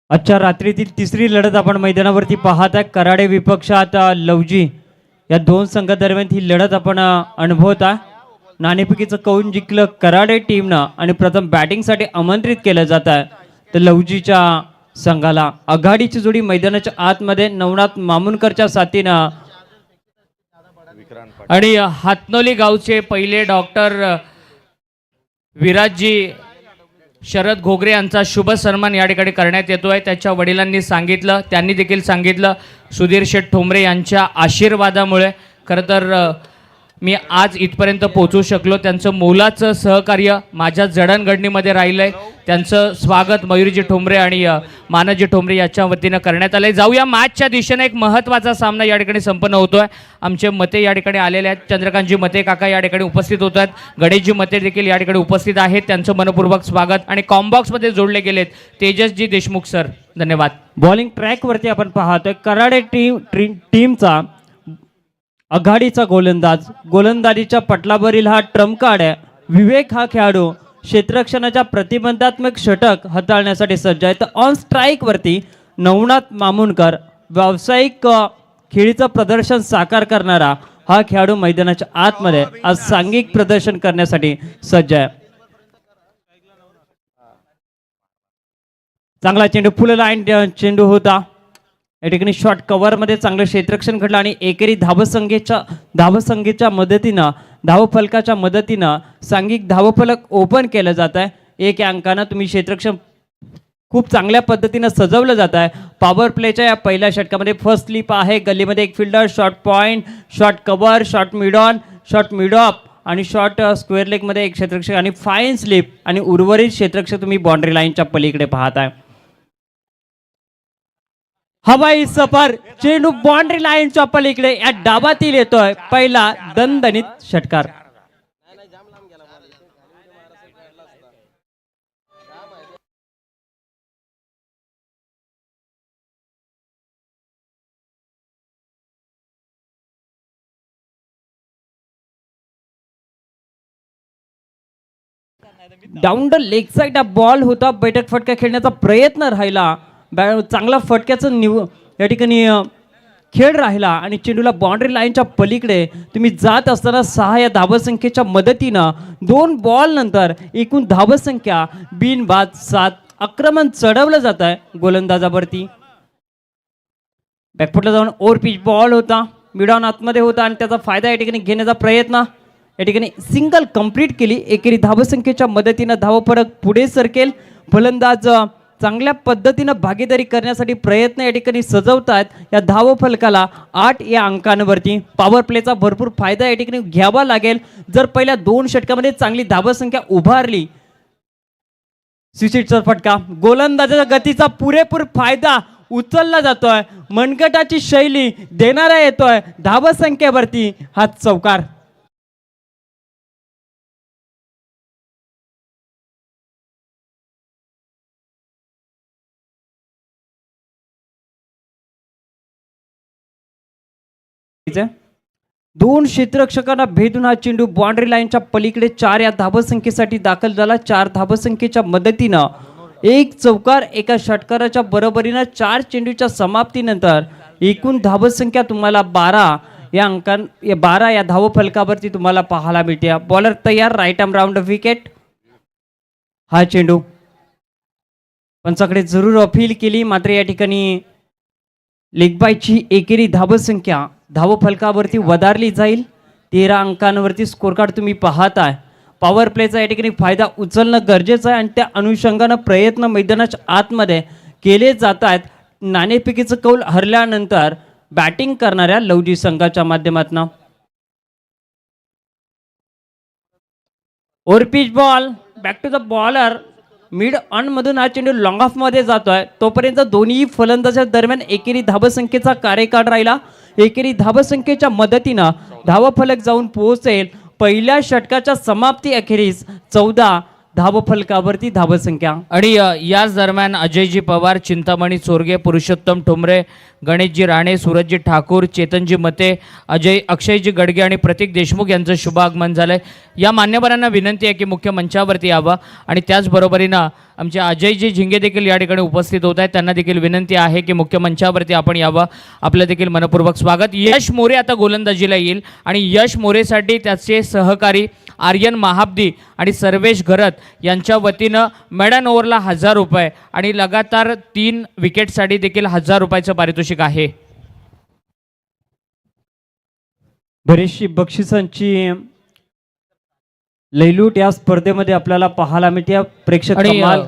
आजच्या रात्रीतील तिसरी लढत आपण मैदानावरती पाहत आहे. कराडे विपक्षात लवजी या दोन संघादरम्यान ही लढत आपण अनुभवत आहे. नाणेफेकीचं कौल जिंकलं कराडे टीमनं आणि प्रथम बॅटिंगसाठी आमंत्रित केलं जात आहे. तर लवजीच्या संघाला आघाडीची जोडी मैदानाच्या आतमध्ये नवनाथ मामुनकरच्या साथीनं आणि हातनोली गावचे पहिले डॉक्टर विराजजी शरद घोगरे यांचा शुभ सन्मान या ठिकाणी करण्यात येतोय. त्याच्या वडिलांनी सांगितलं, त्यांनी देखील सांगितलं, सुधीर शेठ ठोंबरे यांच्या आशीर्वादामुळे खरं तर मी आज इथपर्यंत पोहोचू शकलो. त्यांचं मोलाचं सहकार्य माझ्या जडणघडणीमध्ये राहिलं आहे. त्यांचं स्वागत मयूरजी ठोंबरे आणि मानजी ठोंबरे याच्या वतीनं करण्यात आलं आहे. जाऊया मॅचच्या दिशेने. एक महत्त्वाचा सामना या ठिकाणी संपन्न होतो आहे. आमचे मते या ठिकाणी आलेले आहेत. चंद्रकांतजी मते काका या ठिकाणी उपस्थित होत आहेत. गणेशजी मते देखील या ठिकाणी उपस्थित आहेत. त्यांचं मनपूर्वक स्वागत. आणि कॉम्बॉक्समध्ये जोडले गेलेत तेजसजी देशमुख सर, धन्यवाद. बॉलिंग ट्रॅकवरती आपण पाहतोय कराडे टीमचा आघाडीचा गोलंदाजीच्या पटलावरील हा ट्रम्प कार्ड आहे. विवेक हा खेळाडू क्षेत्ररक्षणाच्या प्रतिबंधात्मक षटक हाताळण्यासाठी सज्ज आहे. तर ऑन स्ट्राईक वरती नवनाथ मामुनकर व्यावसायिक खेळीचं प्रदर्शन साकार करणारा हा खेळाडू मैदानाच्या आतमध्ये आज सांघिक प्रदर्शन करण्यासाठी सज्ज आहे. चांगला चेंडू फुल लाईन चेंडू होता. या ठिकाणी शॉर्ट कव्हरमध्ये चांगलं क्षेत्ररक्षण घडलं आणि एकेरी धावसंख्येच्या मदतीनं धावफलकाच्या मदतीनं सांघिक धावफलक ओपन केलं जात आहे. एक या अंकानं तुम्ही क्षेत्ररक्षण खूप चांगल्या पद्धतीनं सजवलं जात आहे. पॉवर प्लेच्या या पहिल्या षटकामध्ये फर्स्ट स्लिप आहे. गल्लीमध्ये एक fielder, short point, short cover, short mid on, short mid of आणि शॉर्ट स्क्वेअर लेगमध्ये एक क्षेत्ररक्षक आणि फाईन स्लिप आणि उर्वरित क्षेत्ररक्षक तुम्ही बाउंड्री लाईनच्या पलीकडे पाहताय. हवाई सफर चेंडू बाउंड्री लाईनच्या पलीकडे या डाबातील येतोय. पहिला दणदणीत षटकार. डाऊन द लेग साइड हा बॉल होता. बैठक फटका खेळण्याचा प्रयत्न राहिला. चांगला फटक्याचं या ठिकाणी खेळ राहिला आणि चेंडूला बाउंड्री लाईनच्या पलीकडे तुम्ही जात असताना 6 या धावसंख्येच्या मदतीनं 2 बॉल नंतर एकूण धावसंख्या बिनबाद 7 आक्रमण चढवलं जात आहे गोलंदाजावरती. बॅकफुटला जाऊन ओव्हर पिच बॉल होता. मिडॉन आतमध्ये होता आणि त्याचा फायदा या ठिकाणी घेण्याचा प्रयत्न. या ठिकाणी सिंगल कंप्लीट केली. एकेरी धावसंख्येच्या मदतीनं धावफरक पुढे सरकेल. फलंदाज चांगल्या पद्धतीनं भागीदारी करण्यासाठी प्रयत्न या ठिकाणी सजवतात. या धावफलकाला 8 या अंकांवरती पॉवर प्लेचा भरपूर फायदा या ठिकाणी घ्यावा लागेल. जर पहिल्या 2 षटकामध्ये चांगली धावसंख्या उभारली, स्विचिटचा फटका गोलंदाजाच्या गतीचा पुरेपूर फायदा उचलला जातोय. मनगटाची शैली देणारा येतोय धावसंख्येवरती हा चौकार. दोन क्षेत्ररक्षकांना भेदून हा चेंडू बाउंड्री लाईनच्या पलीकडे 4 या धावसंख्येसाठी दाखल झाला. 4 धावसंख्येच्या मदतीनं एक चौकार एका षटकाराच्या बरोबरीनं 4 चेंडूच्या समाप्तीनंतर एकूण धावसंख्या तुम्हाला 12 या धावफलकावरती तुम्हाला पाहायला मिळते. बॉलर तयार. Right arm round wicket. हा चेंडू पंचाकडे जरूर अपील केली, मात्र या ठिकाणी लेगबायची एकेरी धावसंख्या धावफलकावरती वधारली जाईल. 13 अंकांवरती स्कोर कार्ड तुम्ही पाहताय. पॉवर प्लेचा या ठिकाणी फायदा उचलणं गरजेचं आहे आणि त्या अनुषंगानं प्रयत्न मैदानाच्या आतमध्ये केले जात आहेत. नाणेफेकीचं कौल हरल्यानंतर बॅटिंग करणाऱ्या लवजी संघाच्या माध्यमातून over pitch ball back to the bowler. Mid on मधून हा चेंडू लॉंग ऑफ मध्ये जातोय. तोपर्यंत दोन्ही फलंदाजांच्या दरम्यान एकेरी धावसंख्येचा कार्यकाळ राहिला. एकेरी धावसंख्येच्या मदतीनं धावफलक जाऊन पोहोचेल. पहिल्या षटकाच्या समाप्ती अखेरीस 14 धावफलकावरती धावसंख्या. आणि याच दरम्यान अजयजी पवार, चिंतामणी चोरगे, पुरुषोत्तम ठोंबरे, गणेशजी राणे, सूरजजी ठाकूर, चेतनजी मते, अक्षयजी गडगे आणि प्रतीक देशमुख यांचं शुभ आगमन झालंय. या मान्यवरांना विनंती आहे की मुख्य मंचावरती यावं आणि त्याचबरोबरीनं आमचे अजयजी झिंगे देखील या ठिकाणी उपस्थित होत आहेत. त्यांना देखील विनंती आहे की मुख्य मंचावरती आपण यावं. आपलं देखील मनपूर्वक स्वागत. यश मोरे आता गोलंदाजीला येईल आणि यश मोरेसाठी त्याचे सहकारी आर्यन महाब्दी आणि सर्वेश घरत यांच्या वतीनं मेडन ओव्हरला 1000 रुपये आणि लगातार 3 विकेटसाठी देखील 1000 रुपयाचं पारितोषिक आहे. बरीचशी बक्षिसांची लयलूट या स्पर्धेमध्ये आपल्याला पाहायला मिळते. प्रेक्षक आणि कमाल.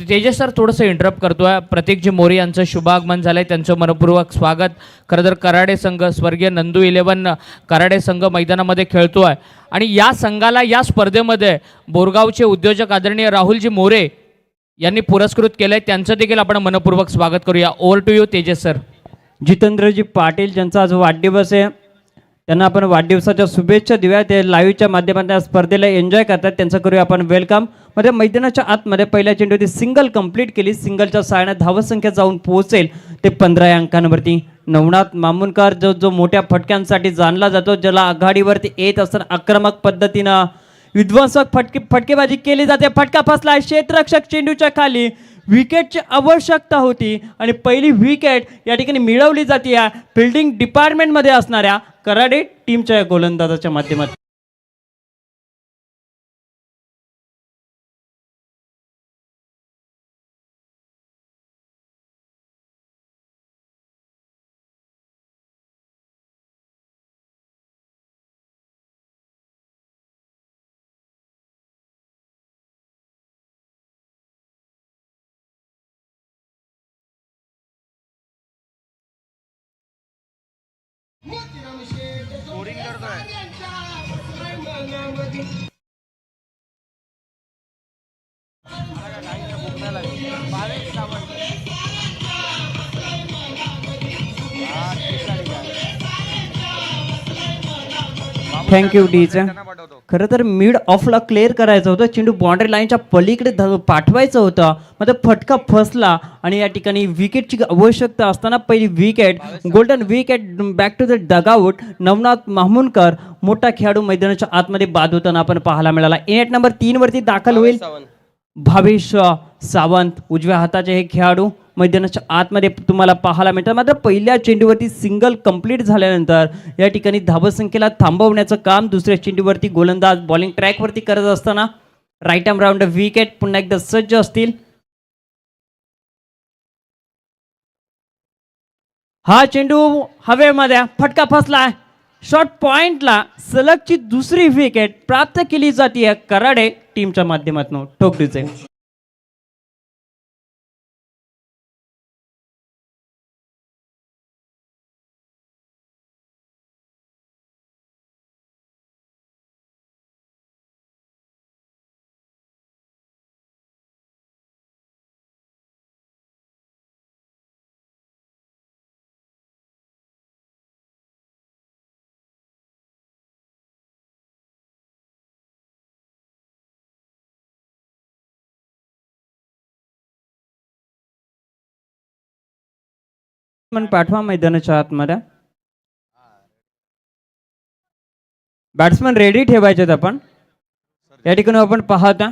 तेजस सर थोडंसं इंटरप्ट करतोय. प्रतीकजी मोरे यांचं शुभागमन झालंय, त्यांचं मनपूर्वक स्वागत. खरं तर कराडे संघ स्वर्गीय नंदू 11 कराडे संघ मैदानामध्ये खेळतोय आणि या संघाला या स्पर्धेमध्ये बोरगावचे उद्योजक आदरणीय राहुलजी मोरे यांनी पुरस्कृत केलंय. त्यांचं देखील आपण मनपूर्वक स्वागत करूया. Over to you Tejas sir. Jitendraji Patil ज्यांचा आज वाढदिवस आहे, त्यांना आपण वाढदिवसाच्या शुभेच्छा देऊया. ते लाईव्हच्या माध्यमातून या स्पर्धेला एन्जॉय करतात, त्यांचं करूया आपण वेलकम. मध्ये मैदानाच्या आतमध्ये पहिल्या चेंडूवरती सिंगल कंप्लीट केली. सिंगलच्या सहाय्याने धावसंख्या जाऊन पोहोचेल ते 15 अंकांवरती. नवनाथ मामुनकर जो मोठ्या फटक्यांसाठी जाणला जातो, ज्याला आघाडीवरती येत असताना आक्रमक पद्धतीनं विध्वंसक फटकेबाजी केली जाते. फटका फसला, क्षेत्ररक्षक चेंडूच्या खाली. विकेटची आवश्यकता होती आणि पहिली विकेट या ठिकाणी मिळवली जाते या फिल्डिंग डिपार्टमेंटमध्ये असणाऱ्या कराडे टीमच्या गोलंदाजाच्या माध्यमातून. थँक्यू डीचं. खरं तर मिड ऑफला क्लिअर करायचं होतं, चेंडू बाउंड्री लाईनच्या पलीकडे पाठवायचं होतं, मात्र फटका फसला आणि या ठिकाणी विकेटची आवश्यकता असताना पहिली wicket, golden wicket back to the dugout. Navnath Mamunkar मोठा खेळाडू मैदानाच्या आतमध्ये बाद होताना आपण पाहायला मिळाला. नेट नंबर 3 वरती दाखल होईल भावेश सावंत. उजव्या हाताचे हे खेळाडू मैदानाच्या आतमध्ये तुम्हाला पाहायला मिळतात. मात्र पहिल्या चेंडूवरती सिंगल कंप्लीट झाल्यानंतर या ठिकाणी धावसंख्येला थांबवण्याचं काम दुसऱ्या चेंडूवरती गोलंदाज बॉलिंग ट्रॅकवरती करत असताना राईट आर्म राऊंड विकेट पुन्हा एकदा सज्ज असतील. हा चेंडू हवेमध्ये, फटका फसला. शॉर्ट पॉइंटला सलगची दुसरी विकेट प्राप्त केली जाते कराडे टीमच्या माध्यमातून. ठोकरीचे पाठवा मैदानाच्या आतमध्ये. बॅट्समन रेडी ठेवायचे आहेत आपण. या ठिकाणी आपण पाहता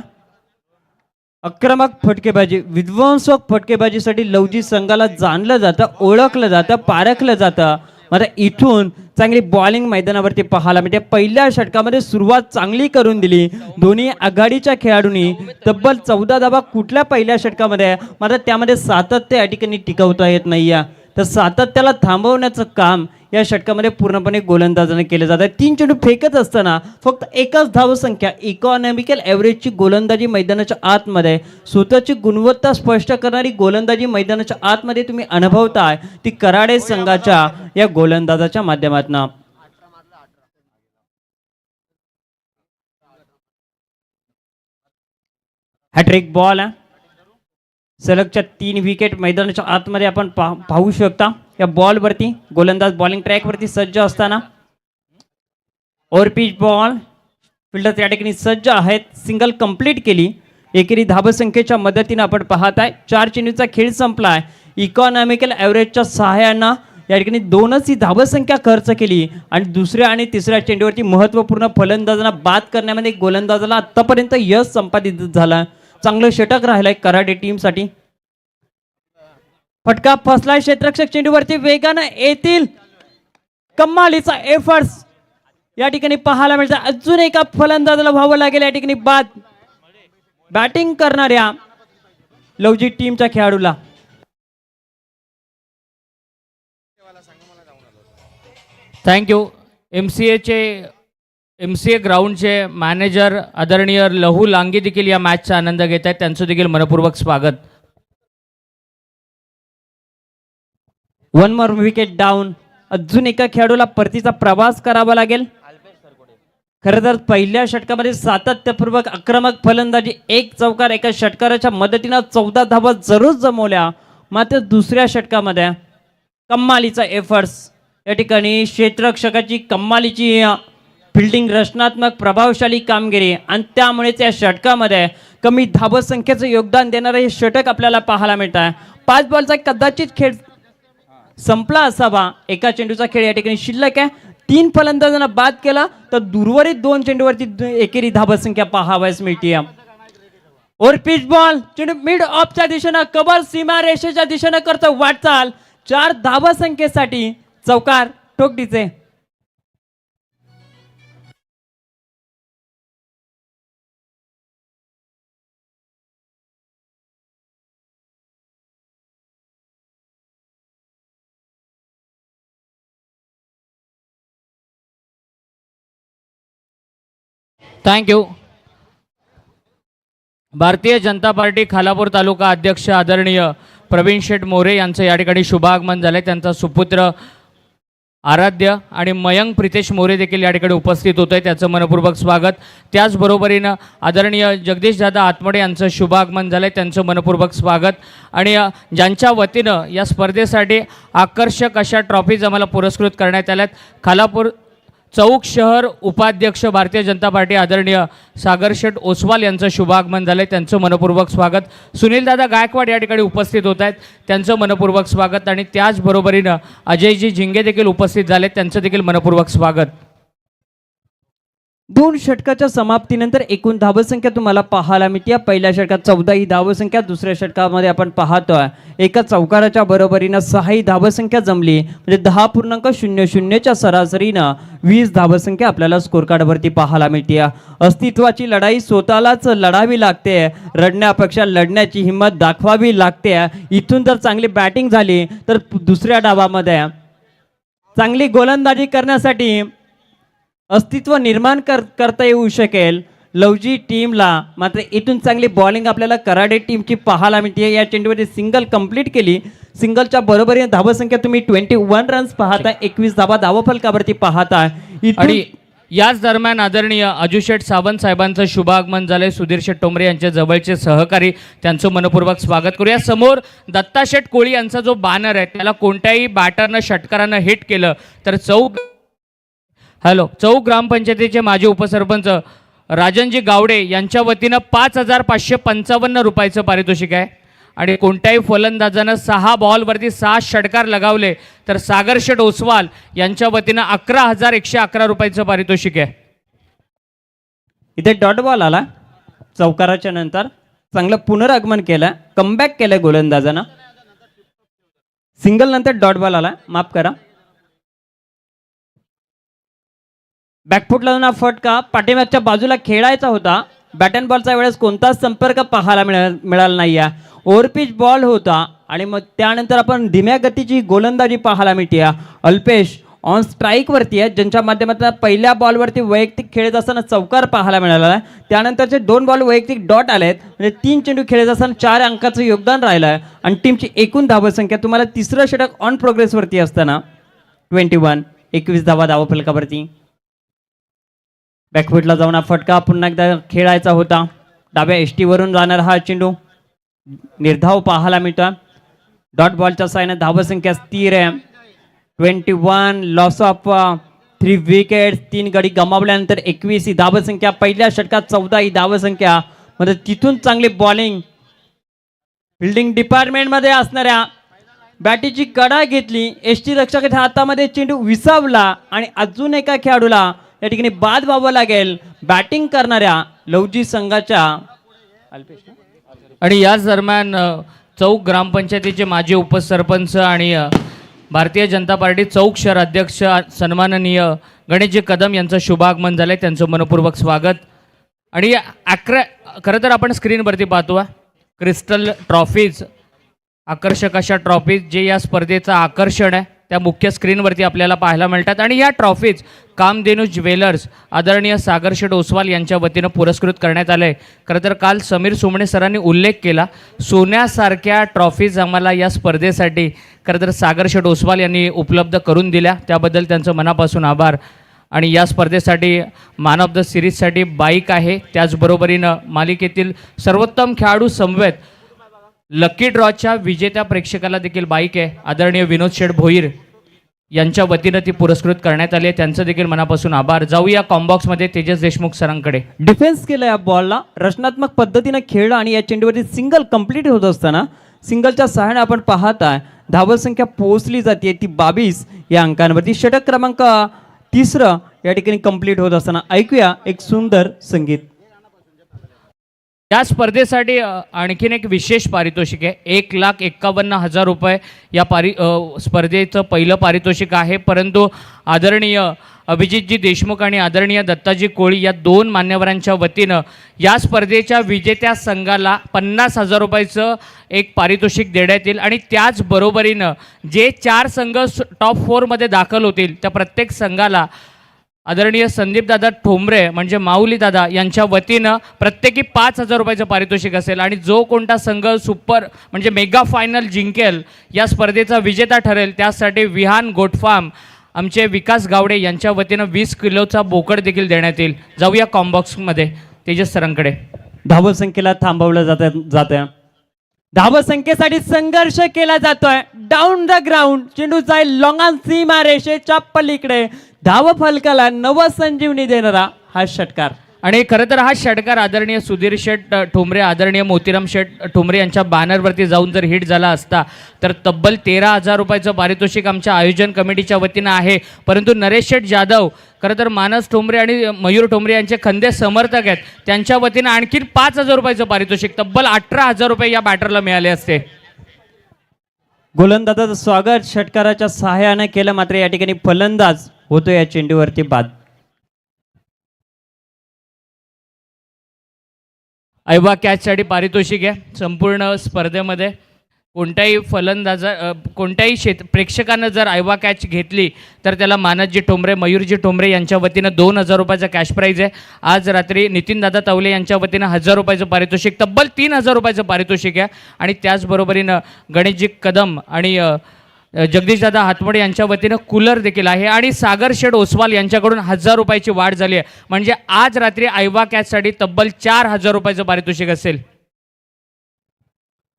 आक्रमक फटकेबाजी, विध्वंसक फटकेबाजीसाठी लवजी संघाला जाणलं जातं, ओळखलं जातं, पारखलं जातं. मात्र इथून चांगली बॉलिंग मैदानावरती पाहायला मिळते. पहिल्या षटकामध्ये सुरुवात चांगली करून दिली दोन्ही आघाडीच्या खेळाडूंनी. तब्बल 14 धावा कुठल्या पहिल्या षटकामध्ये, मात्र त्यामध्ये सातत्य या ठिकाणी टिकवता येत नाही. तर सातत्याला थांबवण्याचं काम या षटकामध्ये पूर्णपणे गोलंदाजाने केलं जातं. 3 चेंडू फेकत असताना फक्त एकच धावसंख्या, इकॉनॉमिकल ॲव्हरेजची गोलंदाजी मैदानाच्या आतमध्ये, स्वतःची गुणवत्ता स्पष्ट करणारी गोलंदाजी मैदानाच्या आतमध्ये तुम्ही अनुभवताय ती कराडे संघाच्या या गोलंदाजाच्या माध्यमातून. हॅट्रिक बॉल आहे. सलगच्या 3 विकेट मैदानाच्या आतमध्ये आपण पाहू शकता. या बॉलवरती गोलंदाज बॉलिंग ट्रॅकवरती सज्ज असताना ओव्हरपिच बॉल, फिल्डर या ठिकाणी सज्ज आहेत. सिंगल कंप्लीट केली. एकेरी धावसंख्येच्या मदतीने आपण पाहताय 4 चेंडूचा खेळ संपलाय. इकॉनॉमिकल ॲव्हरेजच्या सहाय्यानं या ठिकाणी 2च ही धावसंख्या खर्च केली आणि दुसऱ्या आणि तिसऱ्या चेंडूवरती महत्त्वपूर्ण फलंदाजांना बाद करण्यामध्ये गोलंदाजाला आतापर्यंत यश संपादित झाला. चांगलं षटक राहिलंय कराडे टीमसाठी. फटका फसलाय, क्षेत्ररक्षक चेंडूवरती वेगानं येतील. कमालीचा एफर्ट्स या ठिकाणी पाहायला मिळतं. अजून एका फलंदाजाला व्हावं लागेल या ठिकाणी बाद. बॅटिंग करणाऱ्या लवजी टीमच्या खेळाडूला. थँक्यू. एमसीए ग्राउंडचे मॅनेजर आदरणीय लहू लांगी देखील या मॅचचा आनंद घेत आहेत, त्यांचं देखील मनपूर्वक स्वागत. One more wicket down. अजून एका खेळाडूला परतीचा प्रवास करावा लागेल. खरं तर पहिल्या षटकामध्ये सातत्यपूर्वक आक्रमक फलंदाजी, एक चौकार एका षटकाराच्या मदतीनं 14 धावा जरूर जमवल्या. मात्र दुसऱ्या षटकामध्ये कमालीचा एफर्ट्स या ठिकाणी क्षेत्ररक्षकाची कमालीची फिल्डिंग, रचनात्मक प्रभावशाली कामगिरी आणि त्यामुळेच या षटकामध्ये कमी धावसंख्येचं योगदान देणारं हे षटक आपल्याला पाहायला मिळत आहे. 5 बॉलचा कदाचित खेळ संपला असावा. एका चेंडूचा खेळ या ठिकाणी शिल्लक आहे. 3 फलंदाजांना बाद केला तर उर्वरित 2 चेंडूवरती एकेरी धावसंख्या पाहावयास मिळते. और पिच बॉल चेंडू मिड ऑफच्या दिशेनं, कबर सीमा रेषेच्या दिशेनं करतो वाटचाल. 4 धावसंख्येसाठी चौकार ठोकडीचे. थँक्यू. भारतीय जनता पार्टी खालापूर तालुका अध्यक्ष आदरणीय प्रवीण शेठ मोरे यांचं या ठिकाणी शुभागमन झालंय. त्यांचा सुपुत्र आराध्य आणि मयंक प्रितेश मोरे देखील या ठिकाणी उपस्थित होत आहे, त्याचं मनपूर्वक स्वागत. त्याचबरोबरीनं आदरणीय जगदीशदादा आत्मडे यांचं शुभागमन झालंय, त्यांचं मनपूर्वक स्वागत. आणि ज्यांच्या वतीनं या स्पर्धेसाठी आकर्षक अशा ट्रॉफीज आम्हाला पुरस्कृत करण्यात आल्यात. खालापूर चौक शहर उपाध्यक्ष भारतीय जनता पार्टी आदरणीय सागर शेठ ओसवाल यांचं शुभागमन झालं आहे, त्यांचं मनपूर्वक स्वागत. सुनीलदादा गायकवाड या ठिकाणी उपस्थित होत आहेत, त्यांचं मनपूर्वक स्वागत. आणि त्याचबरोबरीनं अजयजी झिंगे देखील उपस्थित झाले, त्यांचं देखील मनपूर्वक स्वागत. 2 षटकाच्या समाप्तीनंतर एकूण धावसंख्या तुम्हाला पाहायला मिळते. पहिल्या षटकात 14 ही धावसंख्या, दुसऱ्या षटकामध्ये आपण पाहतोय एका चौकाराच्या बरोबरीनं 6 ही धावसंख्या जमली. म्हणजे 10.00च्या सरासरीनं 20 धावसंख्या आपल्याला स्कोर कार्डवरती पाहायला मिळते. अस्तित्वाची लढाई स्वतःलाच लढावी लागते, रडण्यापेक्षा लढण्याची हिंमत दाखवावी लागते. इथून जर चांगली बॅटिंग झाली तर दुसऱ्या डावामध्ये चांगली गोलंदाजी करण्यासाठी अस्तित्व निर्माण करता येऊ शकेल लवजी टीमला. मात्र इथून चांगली बॉलिंग आपल्याला कराडे टीमची पाहायला मिळते. या चेंडूमध्ये सिंगल कंप्लीट केली. सिंगलच्या बरोबरीने धावसंख्या तुम्ही 21 रन्स पाहताय, 21 धावा धावफलकावरती पाहताय. आणि याच दरम्यान आदरणीय अजुशेठ सावंत साहेबांचं शुभागमन झालंय. सुधीर शेठ टोमरे यांचे जवळचे सहकारी, त्यांचं मनपूर्वक स्वागत करूया. समोर दत्ताशेठ कोळी यांचा जो बॅनर आहे त्याला कोणत्याही बॅटरनं षटकारानं हिट केलं तर चौक ग्रामपंचायतीचे माजी उपसरपंच राजनजी गावडे यांच्या वतीनं 5,555 रुपयाचं पारितोषिक आहे. आणि कोणत्याही फलंदाजानं 6 बॉलवरती 6 षटकार लगावले तर सागर शेठ ओसवाल यांच्या वतीनं 11,111 रुपयाचं पारितोषिक आहे. इथे डॉट बॉल आला चौकाराच्या नंतर, चांगलं पुनरागमन केलं, कमबॅक केलं गोलंदाजानं. सिंगल नंतर डॉट बॉल आला, माफ करा. बॅकफुटला जाऊन फटका पाठीमागच्या बाजूला खेळायचा होता. बॅट अँड बॉलचा वेळेस कोणताच संपर्क पाहायला मिळाला नाही आहे. ओव्हरपिच बॉल होता आणि मग त्यानंतर आपण धीम्या गतीची गोलंदाजी पाहायला मिळते. अल्पेश ऑन स्ट्राईकवरती आहे, ज्यांच्या माध्यमातून पहिल्या बॉलवरती वैयक्तिक खेळत असताना चौकार पाहायला मिळाला आहे. त्यानंतरचे 2 बॉल वैयक्तिक डॉट आले आहेत. म्हणजे 3 चेंडू खेळत असताना 4 अंकाचं योगदान राहिलं आहे. आणि टीमची एकूण धावसंख्या तुम्हाला तिसरं षटक ऑन प्रोग्रेसवरती असताना 21 धावा धावफलकावरती. बॅकफुटला जाऊन हा फटका पुन्हा एकदा खेळायचा होता. डाव्या एसटीवरून जाणार हा चेंडू निर्धाव पाहायला मिळतो. डॉट बॉलच्या साहाय्याने धावसंख्या स्थिर आहे. 21 लॉस ऑफ 3 विकेट्स, 3 गडी गमावल्यानंतर 21 ही धावसंख्या. पहिल्या षटकात 14 ही धावसंख्या. म्हणजे तिथून चांगली बॉलिंग फिल्डिंग डिपार्टमेंटमध्ये असणाऱ्या बॅटीची कडा घेतली. एसटी रक्षकाच्या हातामध्ये चेंडू विसावला आणि अजून एका खेळाडूला या ठिकाणी बाद व्हावं लागेल. बॅटिंग करणाऱ्या लवजी संघाच्या आणि याच दरम्यान चौक ग्रामपंचायतीचे माजी उपसरपंच आणि भारतीय जनता पार्टी चौक शहर अध्यक्ष सन्माननीय गणेशजी कदम यांचं शुभागमन झालं आहे, त्यांचं मनपूर्वक स्वागत. आणि खरं तर आपण स्क्रीनवरती पाहतो क्रिस्टल ट्रॉफीज, आकर्षक अशा ट्रॉफीज जे या स्पर्धेचं आकर्षण आहे त्या मुख्य स्क्रीनवरती आपल्याला पाहायला मिळतात. आणि या ट्रॉफीज कामधेनू ज्वेलर्स आदरणीय सागर शेठ ओसवाल यांच्या वतीनं पुरस्कृत करण्यात आलं आहे. खरं तर काल समीर सोमणे सरांनी उल्लेख केला, सोन्यासारख्या ट्रॉफीज आम्हाला या स्पर्धेसाठी खरं तर सागर शेठ ओसवाल यांनी उपलब्ध करून दिल्या, त्याबद्दल त्यांचं मनापासून आभार. आणि या स्पर्धेसाठी मॅन ऑफ द सिरीजसाठी बाईक आहे, त्याचबरोबरीनं मालिकेतील सर्वोत्तम खेळाडू समवेत लकी ड्रॉच्या विजेत्या प्रेक्षकाला देखील बाईक आहे. आदरणीय विनोद शेठ भोईर यांच्या वतीनं ती पुरस्कृत करण्यात आली आहे, त्यांचं देखील मनापासून आभार. जाऊया कॉम्बॉक्समध्ये तेजस देशमुख सरांकडे. डिफेन्स केला या बॉलला, रचनात्मक पद्धतीनं खेळलं आणि या चेंडूवरती सिंगल कंप्लीट होत असताना सिंगलच्या सहाय्याने आपण पाहताय धावत संख्या पोहोचली जाते ती 22 या अंकांवरती. षटक क्रमांक 3 या ठिकाणी कंप्लीट होत असताना ऐकूया एक सुंदर संगीत. या स्पर्धेसाठी आणखीन एक विशेष पारितोषिक आहे, 1,51,000 रुपये या स्पर्धेचं पहिलं पारितोषिक आहे. परंतु आदरणीय अभिजितजी देशमुख आणि आदरणीय दत्ताजी कोळी या दोन मान्यवरांच्या वतीनं या स्पर्धेच्या विजेत्या संघाला 50,000 रुपयाचं एक पारितोषिक देण्यात येईल. आणि त्याचबरोबरीनं जे 4 संघ टॉप 4मध्ये दाखल होतील त्या प्रत्येक संघाला आदरणीय संदीपदादा ठोंबरे म्हणजे माऊली दादा यांच्या वतीनं प्रत्येकी 5,000 रुपयाचं पारितोषिक असेल. आणि जो कोणता संघ सुपर म्हणजे मेगा फायनल जिंकेल या स्पर्धेचा विजेता ठरेल, त्यासाठी विहान गोटफार्म आमचे विकास गावडे यांच्या वतीनं 20 किलोचा बोकड देखील देण्यात येईल. जाऊया कॉम्बॉक्समध्ये तेजस सरांकडे. धावत संख्येला थांबवलं जातं. धावत संख्येसाठी संघर्ष केला जातोय. डाऊन द ग्राउंड चेंडू जाईल लॉंगान सीमा रेषेच्या पलीकडे. धाव फलकाला नवसंजीवनी देणारा हा षटकार. आणि खरं तर हा षटकार आदरणीय सुधीर शेठ ठोंबरे आदरणीय मोतीराम शेठ ठोंबरे यांच्या बॅनरवरती जाऊन जर हिट झाला असता तर तब्बल 13,000 रुपयाचं पारितोषिक आमच्या आयोजन कमिटीच्या वतीनं आहे. परंतु नरेश शेठ जाधव खरं तर मानस ठोंबरे आणि मयूर ठोंबरे यांचे खंदे समर्थक आहेत, त्यांच्या वतीनं आणखीन 5,000 रुपयाचं पारितोषिक तब्बल 18,000 रुपये या बॅटरला मिळाले असते. गोलंदाजाचं स्वागत षटकाराच्या सहाय्याने केलं, मात्र या ठिकाणी फलंदाज होतो या चेंडूवरती बाद. ऐवा कॅचसाठी पारितोषिक आहे. संपूर्ण स्पर्धेमध्ये कोणत्याही प्रेक्षकानं जर ऐवा कॅच घेतली तर त्याला मानसजी ठोंबरे मयूरजी ठोंबरे यांच्या वतीनं 2,000 रुपयाचा कॅश प्राईज आहे. आज रात्री नितीनदादा तवले यांच्या वतीनं 1,000 रुपयाचं पारितोषिक, तब्बल 3,000 रुपयाचं पारितोषिक आहे. आणि त्याचबरोबरीनं गणेशजी कदम आणि जगदीशदादा हातमडे यांच्या वतीनं कूलर देखील आहे. आणि सागर शेठ ओसवाल यांच्याकडून 1,000 रुपयाची वाढ झाली आहे. म्हणजे आज रात्री ऐवा कॅचसाठी तब्बल 4,000 रुपयाचं पारितोषिक असेल.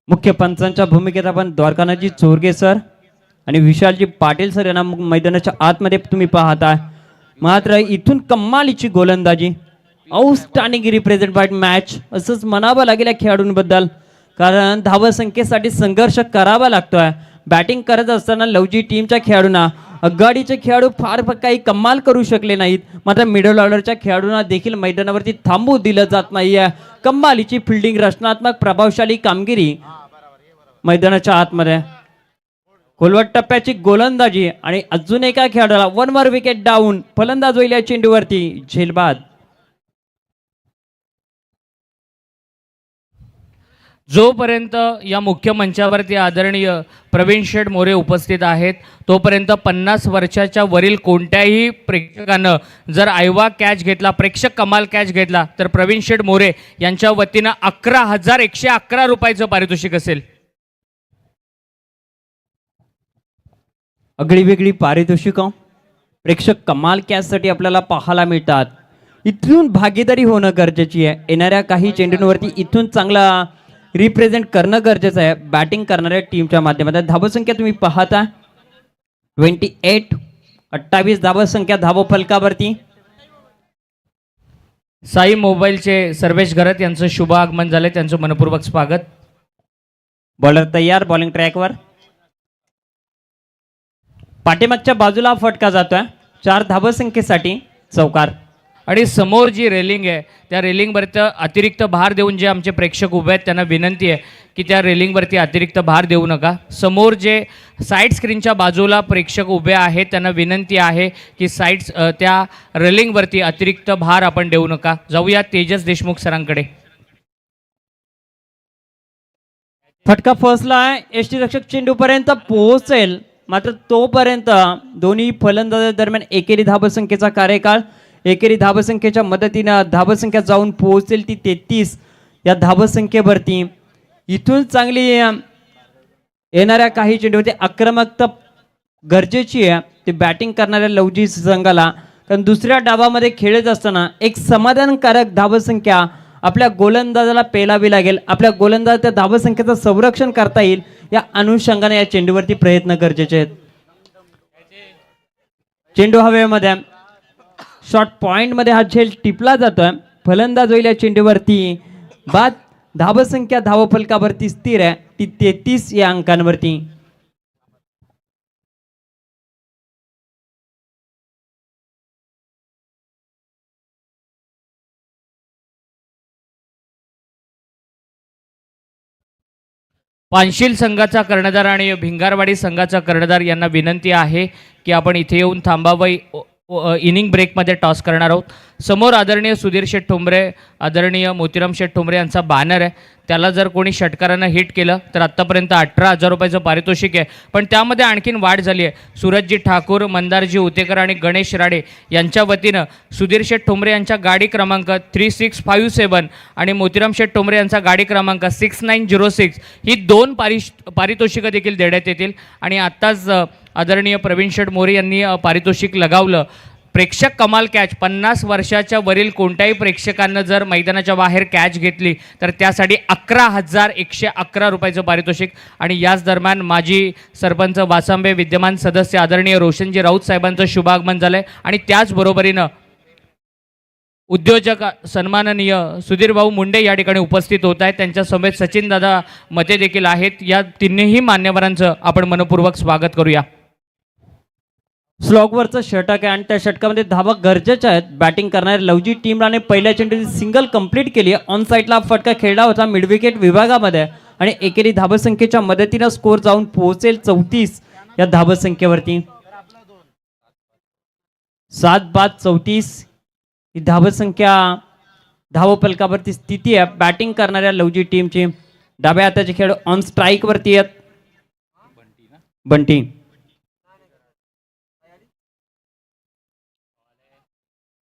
मुख्य पंचांच्या भूमिकेत आपण द्वारकानाथजी चोरगे सर आणि विशालजी पाटील सर यांना मैदानाच्या आतमध्ये तुम्ही पाहताय. मात्र इथून कमालीची गोलंदाजी, आउटस्टँडिंग रिप्रेझेंटेड मॅच असंच म्हणावं लागेल या खेळाडूंबद्दल, कारण धाव संख्येसाठी संघर्ष करावा लागतोय. बॅटिंग करत असताना लवजी टीमच्या खेळाडूंना आघाडीचे खेळाडू फार काही कमाल करू शकले नाहीत, मात्र मिडल ऑर्डरच्या खेळाडूंना देखील मैदानावरती थांबू दिलं जात नाहीये. कमालीची फिल्डिंग, रचनात्मक प्रभावशाली कामगिरी मैदानाच्या आतमध्ये. खोलवट टप्प्याची गोलंदाजी आणि अजून एका खेळाडूला 1 वर विकेट डाऊन. फलंदाज होईल या चेंडूवरती झेलबाद. जोपर्यंत या मुख्य मंचावरती आदरणीय प्रवीण शेठ मोरे उपस्थित आहेत तोपर्यंत 50 वर्षाच्या वरील कोणत्याही प्रेक्षकानं जर ऐवा कॅच घेतला, प्रेक्षक कमाल कॅच घेतला, तर प्रवीण शेठ मोरे यांच्या वतीनं 11,111 रुपयाचं पारितोषिक असेल. आगळी वेगळी पारितोषिकं प्रेक्षक कमाल कॅचसाठी आपल्याला पाहायला मिळतात. इथून भागीदारी होणं गरजेची आहे. येणाऱ्या काही चेंडूंवरती इथून चांगला रिप्रेझेंट करणं गरजेचं आहे बॅटिंग करणाऱ्या टीमच्या माध्यमातून. धावसंख्या तुम्ही पाहता 28 धावसंख्या धाव फलकावरती. साई मोबाईलचे सर्वेश घरत यांचं शुभ आगमन झाले, त्यांचं मनपूर्वक स्वागत. बॉलर तयार, बॉलिंग ट्रॅकवर. पाठीमागच्या बाजूला फटका जातोय 4 धावसंख्येसाठी चौकार. आणि समोर जी रेलिंग आहे त्या रेलिंगवरती अतिरिक्त भार देऊन जे आमचे प्रेक्षक उभे आहेत त्यांना विनंती आहे की त्या रेलिंगवरती अतिरिक्त भार देऊ नका. समोर जे साईड स्क्रीनच्या बाजूला प्रेक्षक उभे आहेत त्यांना विनंती आहे की त्या रेलिंगवरती अतिरिक्त भार आपण देऊ नका. जाऊया तेजस देशमुख सरांकडे. फटका फसला आहे. एसटी रक्षक चेंडूपर्यंत पोहोचेल, मात्र तोपर्यंत दोन्ही फलंदाजांदरम्यान एकेरी धावसंख्येचा कार्यकाळ. एकेरी धावसंख्येच्या मदतीनं धावसंख्या जाऊन पोहोचेल ती 33 या धावसंख्येवरती. इथून चांगली येणाऱ्या काही चेंडूवरती आक्रमकता गरजेची आहे ते बॅटिंग करणाऱ्या लवजी संघाला, कारण दुसऱ्या डावामध्ये खेळत असताना एक समाधानकारक धावसंख्या आपल्या गोलंदाजाला पेलावी लागेल. आपल्या गोलंदाज त्या धावसंख्येचं संरक्षण करता येईल या अनुषंगाने या चेंडूवरती प्रयत्न गरजेचे आहेत. चेंडू हवेमध्ये शॉर्ट पॉइंट मध्ये हा झेल टिपला जातोय. फलंदाज होईल या चेंडूवरती बाद. धावसंख्या धावफलकावरती स्थिर आहे ती 33 या अंकांवरती. पानशील संघाचा कर्णधार आणि भिंगारवाडी संघाचा कर्णधार यांना विनंती आहे की आपण इथे येऊन थांबावं. इनिंग ब्रेकमध्ये टॉस करणार आहोत. समोर आदरणीय सुधीर शेठ ठोंबरे, आदरणीय मोतीराम शेठ ठोंबरे यांचा बॅनर आहे. त्याला जर कोणी षटकारानं हिट केलं तर आत्तापर्यंत 18,000 रुपयाचं पारितोषिक आहे. पण त्यामध्ये आणखीन वाढ झाली आहे. सूरजजी ठाकूर, मंदारजी उतेकर आणि गणेश राडे यांच्या वतीनं सुधीर शेठ ठोंबरे यांच्या गाडी क्रमांक 3657 आणि मोतीराम शेठ ठोंबरे यांचा गाडी क्रमांक 6906 ही 2 पारितोषिकं देखील देण्यात येतील. आणि आत्ताच आदरणीय प्रवीण शेठ मोरे यांनी पारितोषिक लगावलं. प्रेक्षक कमाल कॅच 50 वर्षाच्या वरील कोणत्याही प्रेक्षकांना जर मैदानाच्या बाहेर कॅच घेतली तर त्यासाठी 11,111 रुपयाचं पारितोषिक. आणि याच दरम्यान माजी सरपंच वासांबे, विद्यमान सदस्य आदरणीय रोशनजी राऊत साहेबांचं शुभागमन झालंय. आणि त्याचबरोबरीनं उद्योजक सन्माननीय सुधीर भाऊ मुंडे या ठिकाणी उपस्थित होत आहेत. त्यांच्या समेत सचिन दादा मते देखील आहेत. या तिन्ही मान्यवरांचं आपण मनपूर्वक स्वागत करूया. स्लॉगवरचं षटक आहे आणि त्या षटकामध्ये धावा गरजेच्या आहेत. बॅटिंग करणाऱ्या लवजी टीमने पहिल्या चेंडूची सिंगल कंप्लीट केली आहे. ऑन साईडला फटका खेळला होता मिड विकेट विभागामध्ये आणि एकेरी धावसंख्येच्या मदतीनं स्कोर जाऊन पोहोचेल 34 या धावसंख्येवरती. 7/34 ही धावसंख्या धावफलकावरती स्थिती आहे बॅटिंग करणाऱ्या लवजी टीमची. डाव्या हाताचे खेळ ऑन स्ट्राईक वरती आहेत. बंटी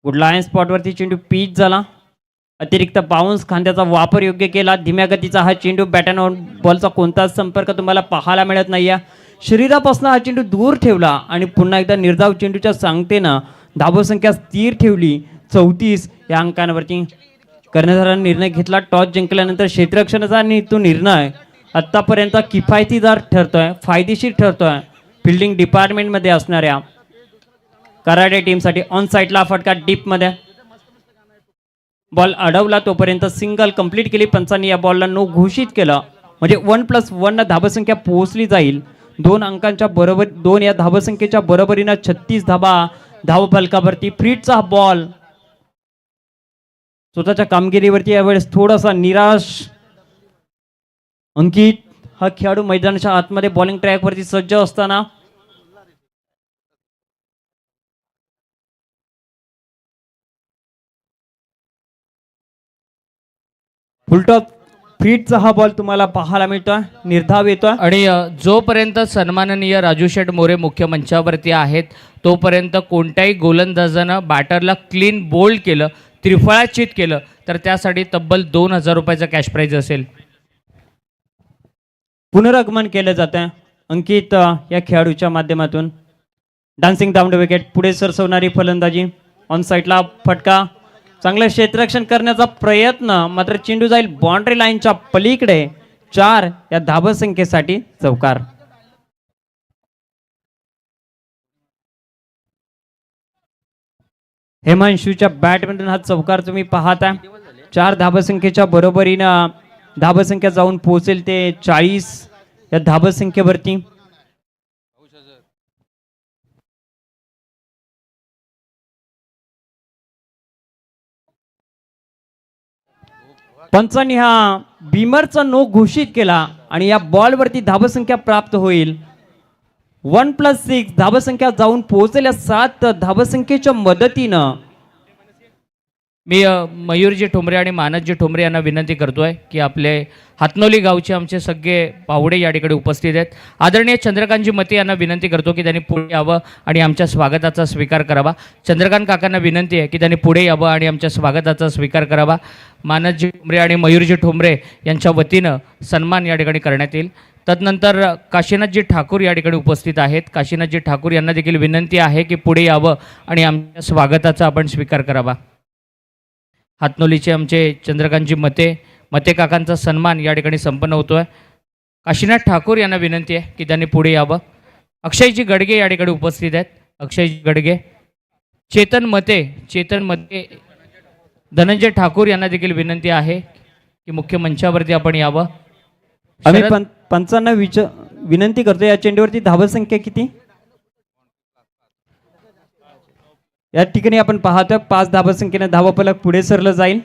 गुड लाईन स्पॉटवरती चेंडू पीच झाला. अतिरिक्त बाउन्स खांद्याचा वापर योग्य केला. धीम्या गतीचा हा चेंडू बॅटन बॉलचा कोणताच संपर्क तुम्हाला पाहायला मिळत नाही. शरीरापासून हा चेंडू दूर ठेवला आणि पुन्हा एकदा निर्धाव चेंडूच्या सांगतेनं धावसंख्या स्थिर ठेवली 34 या अंकांवरती. कर्णधाराने निर्णय घेतला. टॉस जिंकल्यानंतर क्षेत्ररक्षणाचा आणि तो निर्णय आत्तापर्यंत किफायतीदार ठरतोय, फायदेशीर ठरतोय फिल्डिंग डिपार्टमेंटमध्ये असणाऱ्या कराडे टीमसाठी. ऑन साईडला फटका डीपमध्ये बॉल अडवला तोपर्यंत सिंगल कंप्लीट केली. पंचांनी या बॉलला नो घोषित केलं म्हणजे 1+1 धावसंख्या पोहोचली जाईल. 2 अंकांच्या बरोबर 2 या धावसंख्येच्या बरोबरीनं 36 धावा धावफलकावरती. फ्रीटचा बॉल स्वतःच्या कामगिरीवरती यावेळेस थोडासा निराश. अंकित हा खेळाडू मैदानाच्या आतमध्ये बॉलिंग ट्रॅकवरती सज्ज असताना फुलटॉप फीटचा हा बॉल तुम्हाला पाहायला मिळतोय. निर्धाव येतोय. आणि जोपर्यंत सन्माननीय राजू शेठ मोरे मुख्य मंचावरती आहेत तोपर्यंत कोणत्याही गोलंदाजानं बॅटरला क्लीन बोल्ड केलं, त्रिफळाचित केलं तर त्यासाठी तब्बल 2,000 रुपयाचा कॅश प्राइज असेल. पुनरागमन केलं जात आहे अंकित या खेळाडूच्या माध्यमातून. डान्सिंग डाऊन द विकेट पुढे सरसवणारी फलंदाजी. ऑन साईडला फटका. चांगलं क्षेत्ररक्षण करण्याचा प्रयत्न, मात्र चेंडू जाईल बाउंड्री लाईनच्या पलीकडे. 4 या धावसंख्येसाठी चौकार. हेमांशूच्या बॅटमधून हा चौकार तुम्ही पाहता. 4 धावसंख्येच्या बरोबरीनं धावसंख्या जाऊन पोहोचेल ते 40 या धावसंख्येवरती. पंचांनी हा बीमरचा नो घोषित केला आणि या बॉलवरती धावसंख्या प्राप्त होईल 1+6 धावसंख्या जाऊन पोहोचलेल्या 7 धावसंख्येच्या मदतीनं मी मयूरजी ठोंबरे आणि मानसजी ठोंबरे यांना विनंती करतोय की आपले हातनोली गावचे आमचे सगळे पाहुणे या ठिकाणी उपस्थित आहेत. आदरणीय चंद्रकांतजी मते यांना विनंती करतो की त्यांनी पुढे यावं आणि आमच्या स्वागताचा स्वीकार करावा. चंद्रकांत काकांना विनंती आहे की त्यांनी पुढे यावं आणि आमच्या स्वागताचा स्वीकार करावा. मानसजी ठोंबरे आणि मयूरजी ठोंबरे यांच्या वतीनं सन्मान या ठिकाणी करण्यात येईल. तदनंतर काशीनाथजी ठाकूर या ठिकाणी उपस्थित आहेत. काशीनाथजी ठाकूर यांना देखील विनंती आहे की पुढे यावं आणि आमच्या स्वागताचा आपण स्वीकार करावा. हातनोलीचे आमचे चंद्रकांतजी मते काकांचा सन्मान या ठिकाणी संपन्न होतो आहे. काशीनाथ ठाकूर यांना विनंती आहे की त्यांनी पुढे यावं. अक्षयजी गडगे या ठिकाणी उपस्थित आहेत. अक्षयजी गडगे, चेतन मते, धनंजय ठाकूर यांना देखील विनंती आहे की मुख्य मंचावरती आपण यावं. आम्ही पंचांना विनंती करतो या चेंडूवरती धावसंख्या किती या ठिकाणी आपण पाहतोय 5 धावसंख्येने धावफलक पुढे सरलं जाईल.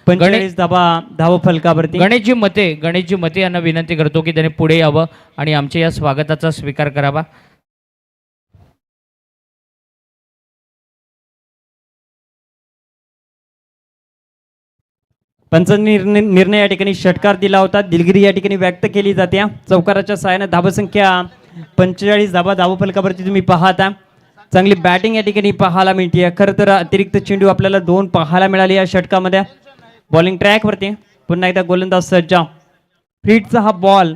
45 धावफलकावरती गणेशजी मते यांना विनंती करतो की त्यांनी पुढे यावं आणि आमच्या या स्वागताचा स्वीकार करावा. पंचांनी निर्णय या ठिकाणी षटकार दिला होता. दिलगिरी या ठिकाणी व्यक्त केली जाते. चौकाराच्या सहाय्याने धावसंख्या 45 धावफलकावरती तुम्ही पाहता. चांगली बॅटिंग या ठिकाणी पाहायला मिळते. खरं तर अतिरिक्त चेंडू आपल्याला 2 पाहायला मिळाली या षटकामध्ये. बॉलिंग ट्रॅकवरती पुन्हा एकदा गोलंदाज सज्ज. फ्रीटचा हा बॉल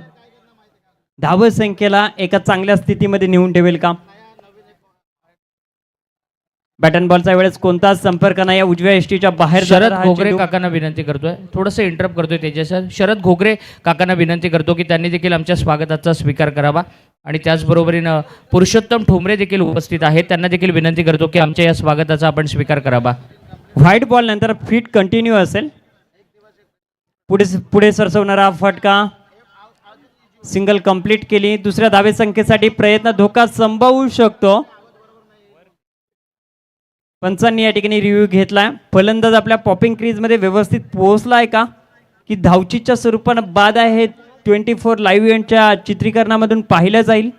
धावसंख्येला एका चांगल्या स्थितीमध्ये नेऊन ठेवेल का? बॅट अँड बॉलचा वेळेस कोणताच संपर्क नाही. उजव्या एसटीच्या बाहेर शरद घोगरे काकांना विनंती करतोय, थोडंसं इंटरप्ट करतोय तेजस. शरद घोगरे काकांना विनंती करतो की त्यांनी देखील आमच्या स्वागताचा स्वीकार करावा. आणि त्याचबरोबरीनं पुरुषोत्तम ठोंबरे देखील उपस्थित आहेत. त्यांना देखील विनंती करतो की आमच्या या स्वागताचा आपण स्वीकार करावा. व्हाईट बॉल नंतर फिट कंटिन्यू असेल. पुढे सरसवणारा फटका, सिंगल कंप्लीट केली. दुसऱ्या धावेसंख्येसाठी प्रयत्न, धोका संभवू शकतो. पंचांनी या ठिकाणी रिव्ह्यू घेतलाय. फलंदाज आपल्या पॉपिंग क्रीज मध्ये व्यवस्थित पोहोचलाय का, की धावचीच्या स्वरूपानं बाद आहे, 24 लाईव्ह इव्हेंटच्या चित्रीकरणामधून पाहिलं जाईल.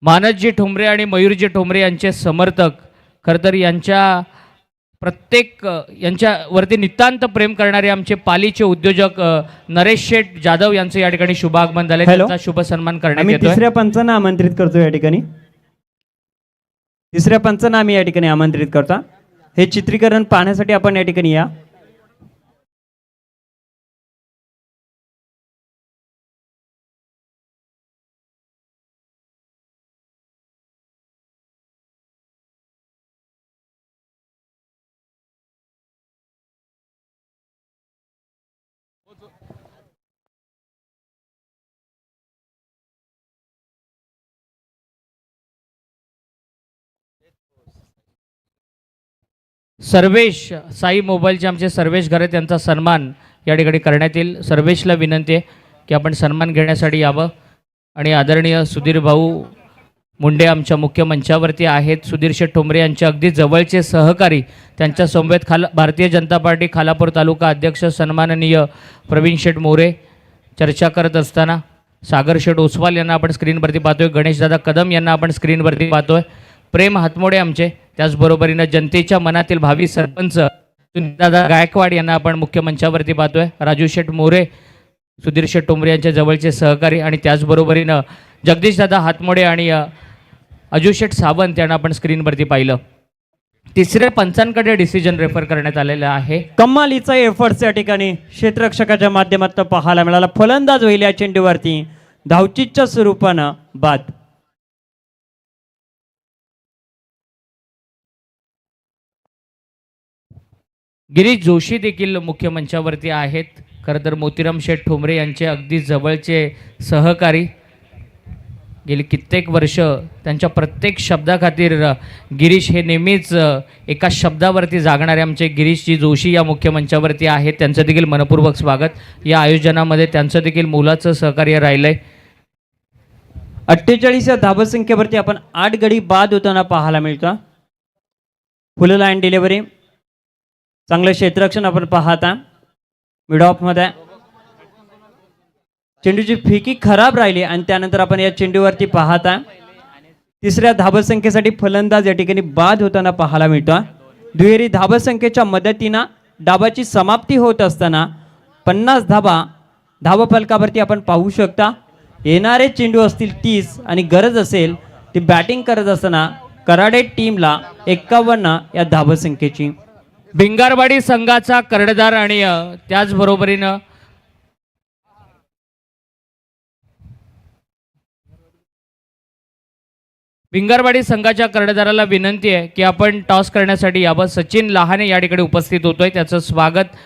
मानसजी ठोंबरे आणि मयूरजी ठोंबरे यांचे समर्थक खरं तर यांच्यावरती नितांत प्रेम करणारे आमचे पालीचे उद्योजक नरेश शेठ जाधव यांचं या ठिकाणी शुभागमन झाले. त्यांचा शुभ सन्मान करण्यात येतोय. तिसऱ्या पंचांना आमंत्रित करतो या ठिकाणी. तिसऱ्या पंचांना आम्ही या ठिकाणी आमंत्रित करतो. हे चित्रीकरण पाहण्यासाठी आपण या ठिकाणी या. सर्वेश साई मोबाईलचे आमचे सर्वेश घरे यांचा सन्मान या ठिकाणी करण्यात येईल. सर्वेशला विनंती आहे की आपण सन्मान घेण्यासाठी यावं. आणि आदरणीय सुधीर भाऊ मुंडे आमच्या मुख्य मंचावरती आहेत. सुधीर शेठ ठोंबरे यांचे अगदी जवळचे सहकारी, त्यांच्या समवेत भारतीय जनता पार्टी खालापूर तालुका अध्यक्ष सन्माननीय प्रवीण शेठ मोरे चर्चा करत असताना सागर शेठ ओसवाल यांना आपण स्क्रीनवरती पाहतोय. गणेशदादा कदम यांना आपण स्क्रीनवरती पाहतोय. प्रेम हातमोडे आमचे, त्याचबरोबरीनं जनतेच्या मनातील भावी सरपंच दादा गायकवाड यांना आपण मुख्य मंचावरती पाहतोय. राजू शेठ मोरे, सुधीर शेठ ठोंबरे यांच्या जवळचे सहकारी, आणि त्याचबरोबरीनं जगदीशदादा हातमोडे आणि अजू शेठ सावंत यांना आपण स्क्रीनवरती पाहिलं. तिसऱ्या पंचांकडे डिसिजन रेफर करण्यात आलेलं आहे. कमालीचा एफर्ट्स या ठिकाणी क्षेत्ररक्षकाच्या माध्यमातून पाहायला मिळाला. फलंदाज होईल या चेंडूवरती, धावचीच्या स्वरूपानं बाद. गिरीश जोशी देखील मुख्य मंचावरती आहेत. खरं तर मोतीराम शेठ ठोंबरे यांचे अगदी जवळचे सहकारी, गेली कित्येक वर्ष त्यांच्या प्रत्येक शब्दाखातीर गिरीश हे नेहमीच एका शब्दावरती जागणारे आमचे गिरीशजी जोशी या मुख्य मंचावरती आहेत. त्यांचं देखील मनपूर्वक स्वागत. या आयोजनामध्ये त्यांचं देखील मोलाचं सहकार्य राहिलं आहे. 48 या धावसंख्येवरती आपण 8 गडी बाद होताना पाहायला मिळतो. फुल लाईन डिलिव्हरी, चांगलं क्षेत्ररक्षण आपण पाहता. मिड ऑफमध्ये चेंडूची फेकी खराब राहिली आणि त्यानंतर आपण या चेंडूवरती पाहता तिसऱ्या धावसंख्येसाठी फलंदाज या ठिकाणी बाद होताना पाहायला मिळतो. दुहेरी धावसंख्येच्या मदतीनं डावाची समाप्ती होत असताना 50 धावा धावफलकावरती आपण पाहू शकता. येणारे चेंडू असतील 30 आणि गरज असेल ती बॅटिंग करत असताना कराडे टीमला 51 या धावसंख्येची. भिंगारवाडी संघाचा कर्णधार आणि त्याचबरोबरीनं भिंगारवाडी संघाच्या कर्णधाराला विनंती आहे की आपण टॉस करण्यासाठी यावं. सचिन लहाने या ठिकाणी उपस्थित होतोय, त्याचं स्वागत.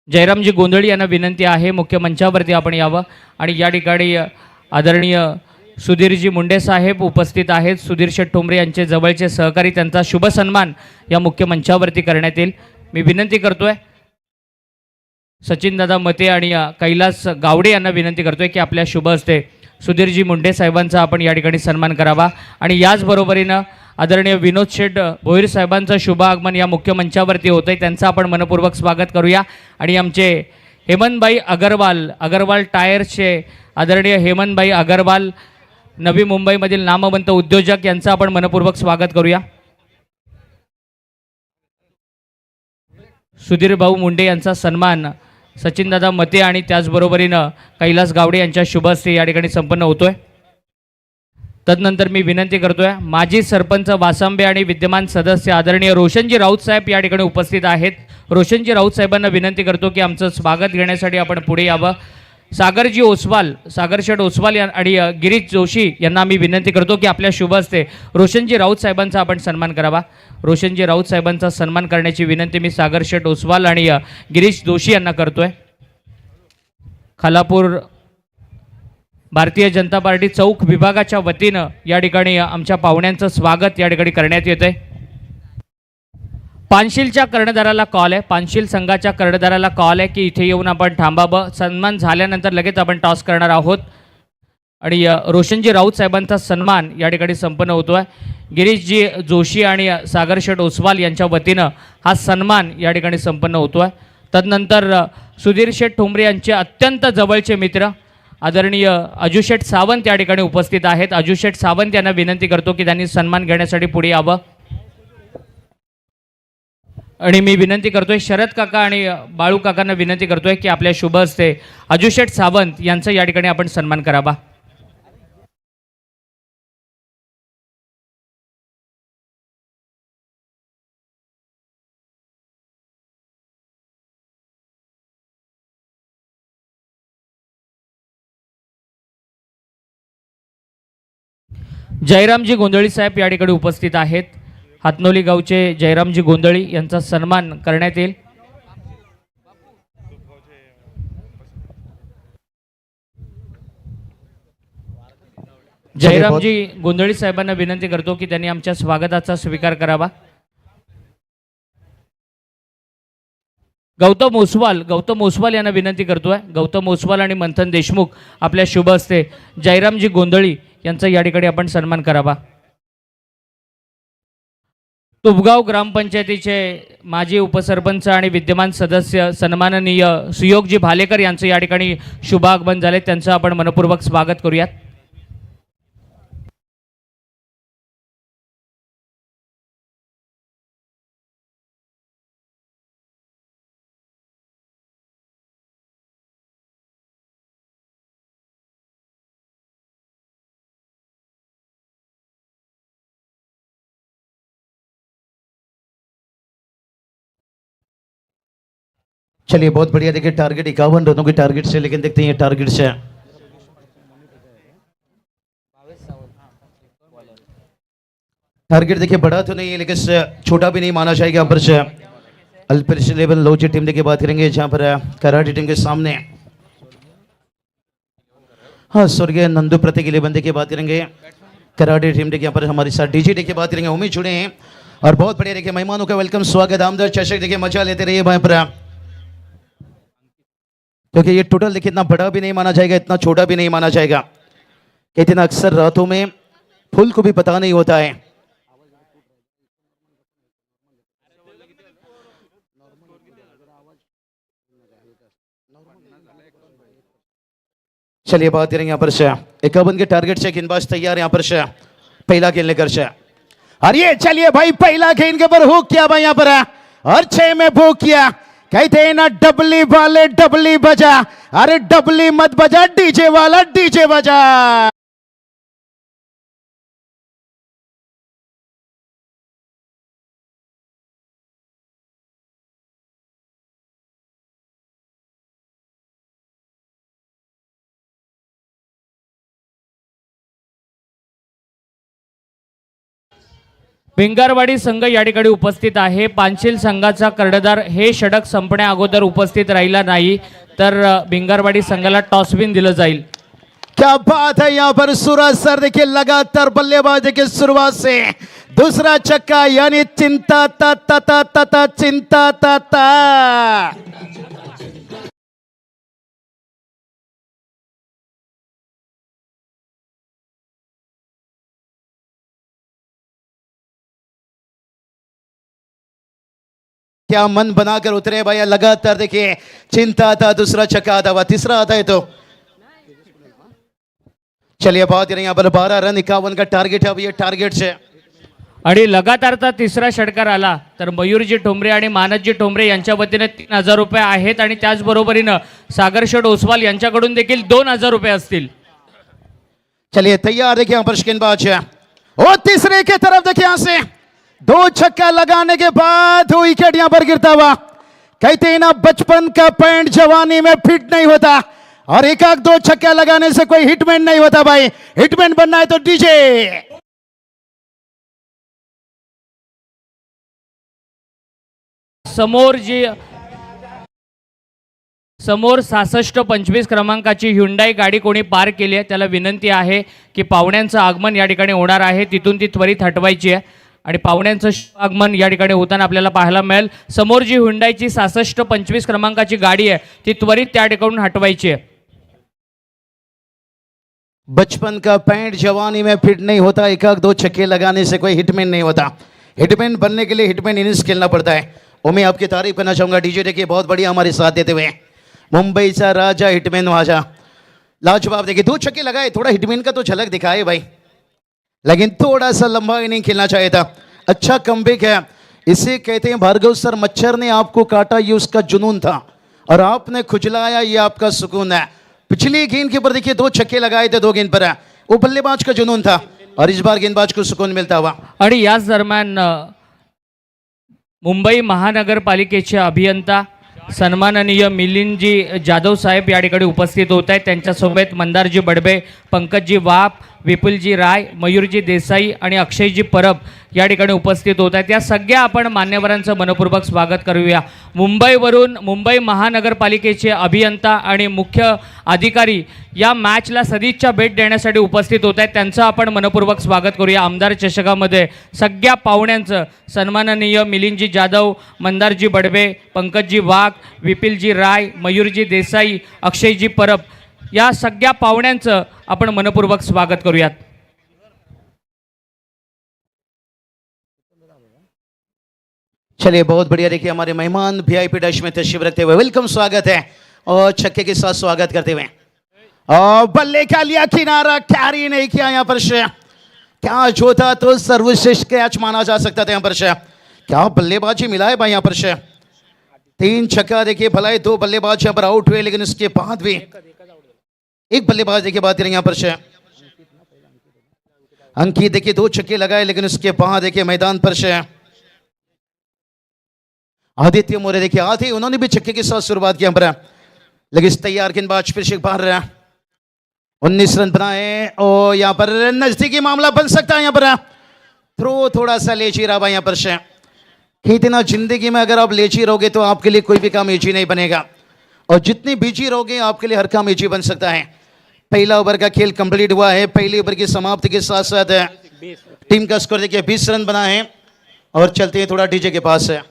जयरामजी गोंधळी यांना विनंती आहे मुख्य मंचावरती आपण यावं. आणि या ठिकाणी आदरणीय सुधीरजी मुंडे साहेब उपस्थित आहेत. सुधीर शेठ ठोंबरे यांचे जवळचे सहकारी, त्यांचा शुभ सन्मान या मुख्य मंचावरती करण्यात येईल. मी विनंती करतोय सचिनदादा मते आणि कैलास गावडे यांना विनंती करतोय की आपल्या शुभ हस्ते सुधीरजी मुंडे साहेबांचा आपण या ठिकाणी सन्मान करावा. आणि याचबरोबरीनं आदरणीय विनोद शेठ भोईर साहेबांचं शुभ आगमन या मुख्य मंचावरती होतंय, त्यांचं आपण मनपूर्वक स्वागत करूया. आणि आमचे हेमंतभाई अगरवाल टायर्सचे आदरणीय हेमंतभाई अगरवाल, नवी मुंबईमधील नामवंत उद्योजक, यांचं आपण मनपूर्वक स्वागत करूया. सुधीर भाऊ मुंडे यांचा सन्मान सचिनदादा मते आणि त्याचबरोबरीनं कैलास गावडे यांच्या शुभ हस्ते या ठिकाणी संपन्न होतोय. तदनंतर मी विनंती करतोय माजी सरपंच वासांबे आणि विद्यमान सदस्य आदरणीय रोशनजी राऊत साहेब या ठिकाणी उपस्थित आहेत. रोशनजी राऊत साहेबांना विनंती करतो की आमचं स्वागत घेण्यासाठी आपण पुढे यावं. सागरशेठ ओसवाल आणि गिरीश जोशी यांना मी विनंती करतो की आपल्या शुभ हस्ते रोशनजी राऊत साहेबांचा आपण सन्मान करावा. रोशनजी राऊत साहेबांचा सन्मान करण्याची विनंती मी सागरशेठ ओसवाल आणि गिरीश जोशी यांना करतोय. खालापूर भारतीय जनता पार्टी चौक विभागाच्या वतीनं या ठिकाणी आमच्या पाहुण्यांचं स्वागत या ठिकाणी करण्यात येत आहे. पानशीलच्या कर्णधाराला कॉल आहे, पानशील संघाच्या कर्णधाराला कॉल आहे की इथे येऊन आपण थांबावं. सन्मान झाल्यानंतर लगेच आपण टॉस करणार आहोत. आणि रोशनजी राऊत साहेबांचा सन्मान या ठिकाणी संपन्न होतो आहे. गिरीशजी जोशी आणि सागरशेठ ओसवाल यांच्या वतीनं हा सन्मान या ठिकाणी संपन्न होतो आहे. तदनंतर सुधीर शेठ ठोंबरे यांचे अत्यंत जवळचे मित्र आदरणीय अजुशेठ सावंत या ठिकाणी उपस्थित आहेत. अजुशेठ सावंत यांना विनंती करतो की त्यांनी सन्मान घेण्यासाठी पुढे यावं. आणि मी विनंती करतोय शरद काका आणि बाळू काकांना विनंती करतोय की आपल्या शुभ हस्ते अजुशेठ सावंत यांचा या ठिकाणी आपण सन्मान करावा. जयरामजी गोंधळी साहेब या ठिकाणी उपस्थित आहेत. हातनोली गावचे जयरामजी गोंधळी यांचा सन्मान करण्यात येईल. जयरामजी गोंधळी साहेबांना विनंती करतो की त्यांनी आमच्या स्वागताचा स्वीकार करावा. गौतम ओसवाल यांना विनंती करतोय. गौतम ओसवाल आणि मंथन देशमुख आपल्या शुभ हस्ते जयरामजी गोंधळी यांचा या ठिकाणी आपण सन्मान करावा. तुबगाव ग्रामपंचायतीचे माजी उपसरपंच आणि विद्यमान सदस्य सन्माननीय सुयोगजी भालेकर यांचं या ठिकाणी शुभ आगमन झाले, त्यांचं आपण मनपूर्वक स्वागत करूयात. चलिए बहुत बढ़िया. देखिए टारगेट 51 रनों की टारगेट से, लेकिन देखते हैं ये टारगेट से टारगेट देखिए बड़ा तो नहीं है लेकिन छोटा भी नहीं माना जाएगा. पर से अल्परिश लेवल लोची टीम देखिए बात करेंगे जहां पर कराटे टीम के सामने हाँ स्वर्गीय नंदू प्रतीक के लिए बंदे की बात करेंगे. कराटे टीम देखिए यहाँ पर हमारे साथ डीजी देखिए बात करेंगे. उम्मीद जुड़े हैं और बहुत बढ़िया देखिए मेहमानों का वेलकम स्वागत. आमदार चषक देखिए मजा लेते रहिए वहां पर, क्योंकि ये टोटल देखिए इतना बड़ा भी नहीं माना जाएगा, इतना छोटा भी नहीं माना जाएगा. कहते ना अक्सर रातों में फूल को भी पता नहीं होता है। चलिए बात करेंगे यहाँ पर से 51 के टारगेट से गेंदबाज तैयार यहाँ पर से पहला खेलने कर से। अरे चलिए भाई पहला गेंद के ऊपर हुक किया भाई यहाँ पर और 6 में भूक किया। कहते हैं ना डबली वाले डबली बजा, अरे डबली मत बजा, डीजे वाला डीजे बजा। भिंगारवाडी संघ या ठिकाणी उपस्थित आहे। पांचील संघाचा कर्णधार हे षटक संपण्या अगोदर उपस्थित राहिला नाही तर भिंगारवाडी संघाला टॉस विन दिलं जाईल। क्या बात है यहाँ पर सूरज सर देखिए लगातार बल्लेबाजी की शुरुआत से दूसरा छक्का यानी चिंता ता ता ता ता ता चिंता ता ता। क्या मन बनाकर उतरे भैया, लगातार देखिए चिंता था, दूसरा छक्का आता हुआ, तीसरा आता है तो चलिए बात करें यहाँ पर 12 रन 51 का टारगेट है। अब ये टारगेट से आणि लगातारचा तिसरा षटकार आला तर मयूरजी ठोंबरे आणि मानसजी ठोंबरे यांच्या वतीने 3000 रुपये आहेत आणि त्याचबरोबरीनं सागर शेठ ओसवाल यांच्याकडून देखील 2000 रुपये असतील। चलिए तैयार देखिए यहाँ पर गेंदबाज है और तीसरे की तरफ देखिए यहाँ से 2 छक्का लगाने के बाद विकेट यहाँ पर गिरता हुआ। कहते हैं ना बचपन का पैंट जवानी में फिट नहीं होता और एक 2 छक्का लगाने से कोई हिटमैन नहीं होता भाई। हिटमैन बनना है तो डीजे। समोर 66-25 क्रमांकाची ह्युंडाई गाडी कोणी पार्क केली आहे त्याला विनंती आहे की पाहुण्यांचं आगमन या ठिकाणी होणार आहे, तिथून ती त्वरित हटवायची आहे आणि पाहुण्यांचं आगमन या ठिकाणी होताना आपल्याला पाहायला मिळेल। समोर जी ह्युंडाईची 66-25 क्रमांकाची गाडी आहे ती त्वरित त्या ठिकाणून हटवायची आहे। बचपन का पैंट जवानी में फिट नहीं होता, एक 2 छक्के लगाने से कोई हिटमैन नहीं होता। हिटमैन बनने के लिए हिटमैन इनिंग्स खेलना पड़ता है। और मैं आपकी तारीफ करना चाहूंगा डीजे देखिए बहुत बढ़िया हमारे साथ देते हुए मुंबई सा राजा हिटमैन वाजा लाजवाब। देखिए 2 छक्के लगाए, थोड़ा हिटमैन का तो झलक दिखाए भाई, लेकिन थोड़ा सा लंबा इनिंग खेलना चाहिए था। अच्छा कमबैक है, इसे कहते हैं भार्गव सर मच्छर ने आपको काटा ये उसका जुनून था और आपने खुजलाया ये आपका सुकून है। पिछली गेंद के ऊपर देखिए 2 छक्के लगाए थे 2 गेंद पर, वो बल्लेबाज का जुनून था और इस बार गेंदबाज को सुकून मिलता हुआ। आणि याच दरम्यान मुंबई महानगरपालिकेचे अभियंता सन्माननीय मिलिंदजी जाधव साहेब या ठिकाणी उपस्थित होत आहेत। त्यांच्यासोबत मंदारजी बडबे, पंकजजी वाप, विपुलजी राय, मयूरजी देसाई आणि अक्षयजी परब या ठिकाणी उपस्थित होत आहेत। या सगळ्या आपण मान्यवरांचं मनपूर्वक स्वागत करूया। मुंबईवरून मुंबई महानगरपालिकेचे अभियंता आणि मुख्य अधिकारी या मॅचला सदिच्छा भेट देण्यासाठी उपस्थित होत आहेत, त्यांचं आपण मनपूर्वक स्वागत करूया। आमदार चषकामध्ये सगळ्या पाहुण्यांचं सन्माननीय मिलिंदजी जाधव, मंदारजी बडबे, पंकजजी वाघ, विपुलजी राय, मयूरजी देसाई, अक्षयजी परब या सगळ्या पाहुण्यांचं आपण मनपूर्वक स्वागत करूयात। चलिए बहुत बढ़िया देखिए हमारे मेहमान वीआईपी डैश में तशरीफ रखते हुए वेलकम स्वागत है और छक्के के साथ स्वागत करते हुए और बल्ले का लिया किनारा, कैरी नहीं किया यहाँ पर से। क्या जो था तो सर्वश्रेष्ठ कैच माना जा सकता था यहाँ पर से। क्या बल्लेबाजी मिला है भाई यहाँ पर से। 3 छक्का देखिए, भलाई 2 बल्लेबाज यहाँ पर आउट हुए, लेकिन उसके बाद भी एक बल्लेबाज देखिए बात करेंगे यहाँ पर से अंकित देखिए 2 छक्के लगाए, लेकिन उसके बाद देखिए मैदान पर से आदित्य मोरे देखिए आधे उन्होंने भी छक्के के साथ शुरुआत की यहाँ पर, लेकिन इस तैयार गेंदबाज फिर से बाहर रहा। 19 रन बनाए और यहाँ पर नजदीकी मामला बन सकता है। यहाँ पर थ्रो थोड़ा सा लेची रहा यहाँ पर से। कहते ना जिंदगी में अगर आप लेची रहोगे तो आपके लिए कोई भी काम ईजी नहीं बनेगा और जितनी बिजी रहोगे आपके लिए हर काम ईजी बन सकता है। पहला ओवर का खेल कंप्लीट हुआ है। पहले ओवर की समाप्ति के साथ साथ टीम का स्कोर देखिए 20 रन बना है और चलते हैं थोड़ा डीजे के पास है।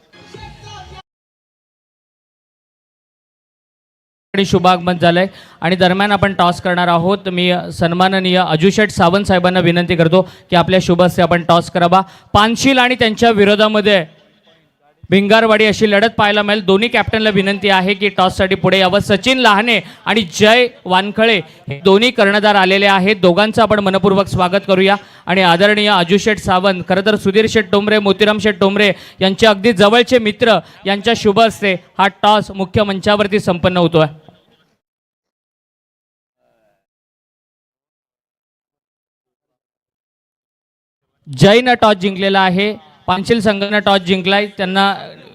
आणि शुभ आगमन झालंय आणि दरम्यान आपण टॉस करणार आहोत. मी सन्माननीय अजुशेठ सावंत साहेबांना विनंती करतो की आपल्या शुभ हस्ते आपण टॉस करावा. पानशील आणि त्यांच्या विरोधामध्ये भिंगारवाडी अशी लढत पाहायला मिळेल. दोन्ही कॅप्टनला विनंती आहे की टॉससाठी पुढे यावं. सचिन लहाने आणि जय वानखळे हे दोन्ही कर्णधार आलेले आहेत. दोघांचं आपण मनपूर्वक स्वागत करूया. आणि आदरणीय अजुशेठ सावंत, खरं तर सुधीर शेठ टोंबरे, मोतीराम शेठ टोंबरे यांचे अगदी जवळचे मित्र यांच्या शुभ हस्ते हा टॉस मुख्य मंचावरती संपन्न होतोय. जयनं टॉस जिंकलेला आहे. पानशील संघानं टॉस जिंकलाय. त्यांना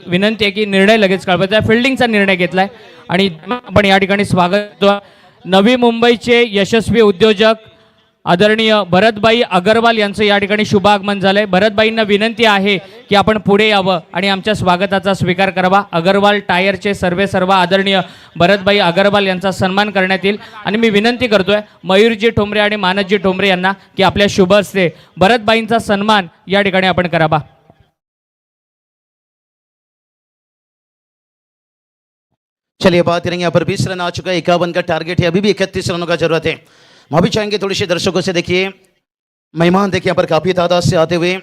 विनंती आहे की निर्णय लगेच कळवायचा. फिल्डिंगचा निर्णय घेतलाय आणि आपण या ठिकाणी स्वागत करतो. नवी मुंबईचे यशस्वी उद्योजक आदरणीय भरतभाई अगरवाल यांचं या ठिकाणी शुभ आगमन झालंय. भरतभाईंना विनंती आहे की आपण पुढे यावं आणि आमच्या स्वागताचा स्वीकार करावा. अगरवाल टायरचे सर्व आदरणीय भरतभाई अगरवाल यांचा सन्मान करण्यात येईल. आणि मी विनंती करतोय मयूरजी ठोंबरे आणि मानसजी ठोंबरे यांना की आपल्या शुभ हस्ते भरतभाईंचा सन्मान या ठिकाणी आपण करावा. चलिए बात करेंगे। यहाँ पर 20 रन आ चुका है, 51 का टारगेट है, अभी भी 31 रनों का जरूरत है। हम भी चाहेंगे थोड़ी सी दर्शकों से, देखिए मेहमान देखिए यहाँ पर काफी तादाद से आते हुए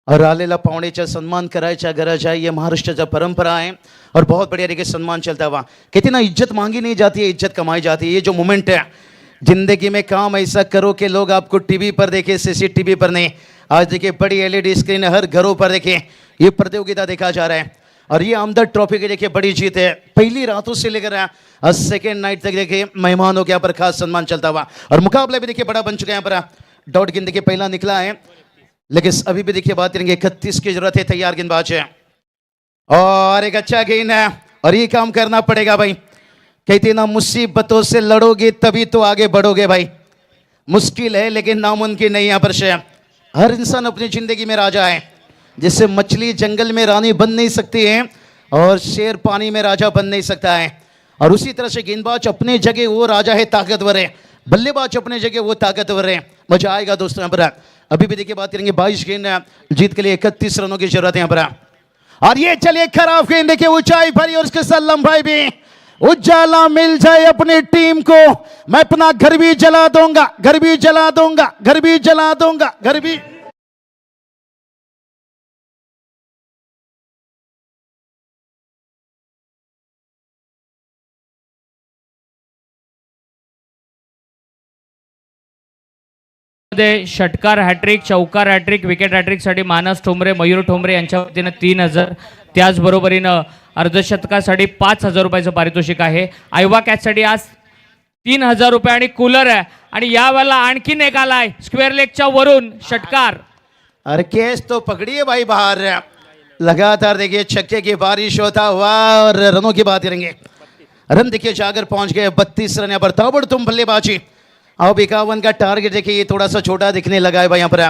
और आलेला पाहुणेचा सन्मान करायचा गरज आहे, ये महाराष्ट्राचा परंपरा है और बहुत बढ़िया तरीके सन्मान चलता हुआ। कहते ना इज्जत मांगी नहीं जाती है, इज्जत कमाई जाती है। ये जो मोमेंट है जिंदगी में काम ऐसा करो कि लोग आपको टीवी पर देखे, सीसीटीवी पर नहीं। आज देखिए बड़ी एलईडी स्क्रीन हर घरों पर देखिए ये प्रतियोगिता देखा जा रहा है और ये आमदर ट्रॉफी की देखिए बड़ी जीत है। पहली रातों से लेकर सेकेंड नाइट तक देखिए मेहमानों के यहाँ पर खास सम्मान चलता हुआ और मुकाबला भी देखिए बड़ा बन चुका है। यहाँ पर डॉट गेंद देखिए पहला निकला है, लेकिन अभी भी देखिए बात करेंगे 31 की जरूरत है। तैयार गेंदबाज है और एक अच्छा गेंद है और ये काम करना पड़ेगा भाई। कहते ना मुसीबतों से लड़ोगे तभी तो आगे बढ़ोगे भाई। मुश्किल है लेकिन नामुमकिन नहीं। यहाँ पर हर इंसान अपनी जिंदगी में राजा है। जिससे मछली जंगल में रानी बन नहीं सकती है और शेर पानी में राजा बन नहीं सकता है। और उसी तरह से गेंदबाज अपने जगह वो राजा है, ताकतवर है, बल्लेबाज अपने जगह वो ताकतवर है। मजा आएगा दोस्तों। यहाँ पर अभी भी देखिए बात करेंगे 22 गेंद जीत के लिए 31 रनों की जरूरत है यहाँ पर। और ये चलिए खराब गेंद देखिए, ऊंचाई भरी और उसके साथ लंबाई भी। उजाला मिल जाए अपनी टीम को, मैं अपना घर भी जला दूंगा, घर भी जला दूंगा, घर भी जला दूंगा, घर भी। मध्ये षटकार हॅट्रिक, चौकार हॅट्रिक, विकेट हॅट्रिकसाठी मानस ठोंबरे, मयूर ठोंबरे यांच्या वतीनं 3000, त्याचबरोबरीनं अर्धशतकासाठी 5000 रुपयाचं पारितोषिक आहे। आयवा कॅचसाठी आज 3000 रुपये आणि कूलर आहे आणि यावेळेला आणखीन एक आलाय स्क्वेअर लेगच्या वरून षटकार। अरे केस तो पकड़िए भाई बाहर। लगातार देखिए छक्के की बारिश होता हुआ और रनों की बात करेंगे। रन देखिए जाकर पहुंच गए 32 रन। यहाँ पर ताबड़तोड़ बल्लेबाजी। अब 51 का टारगेट देखिए ये थोड़ा सा छोटा दिखने लगा है भाई। यहाँ पर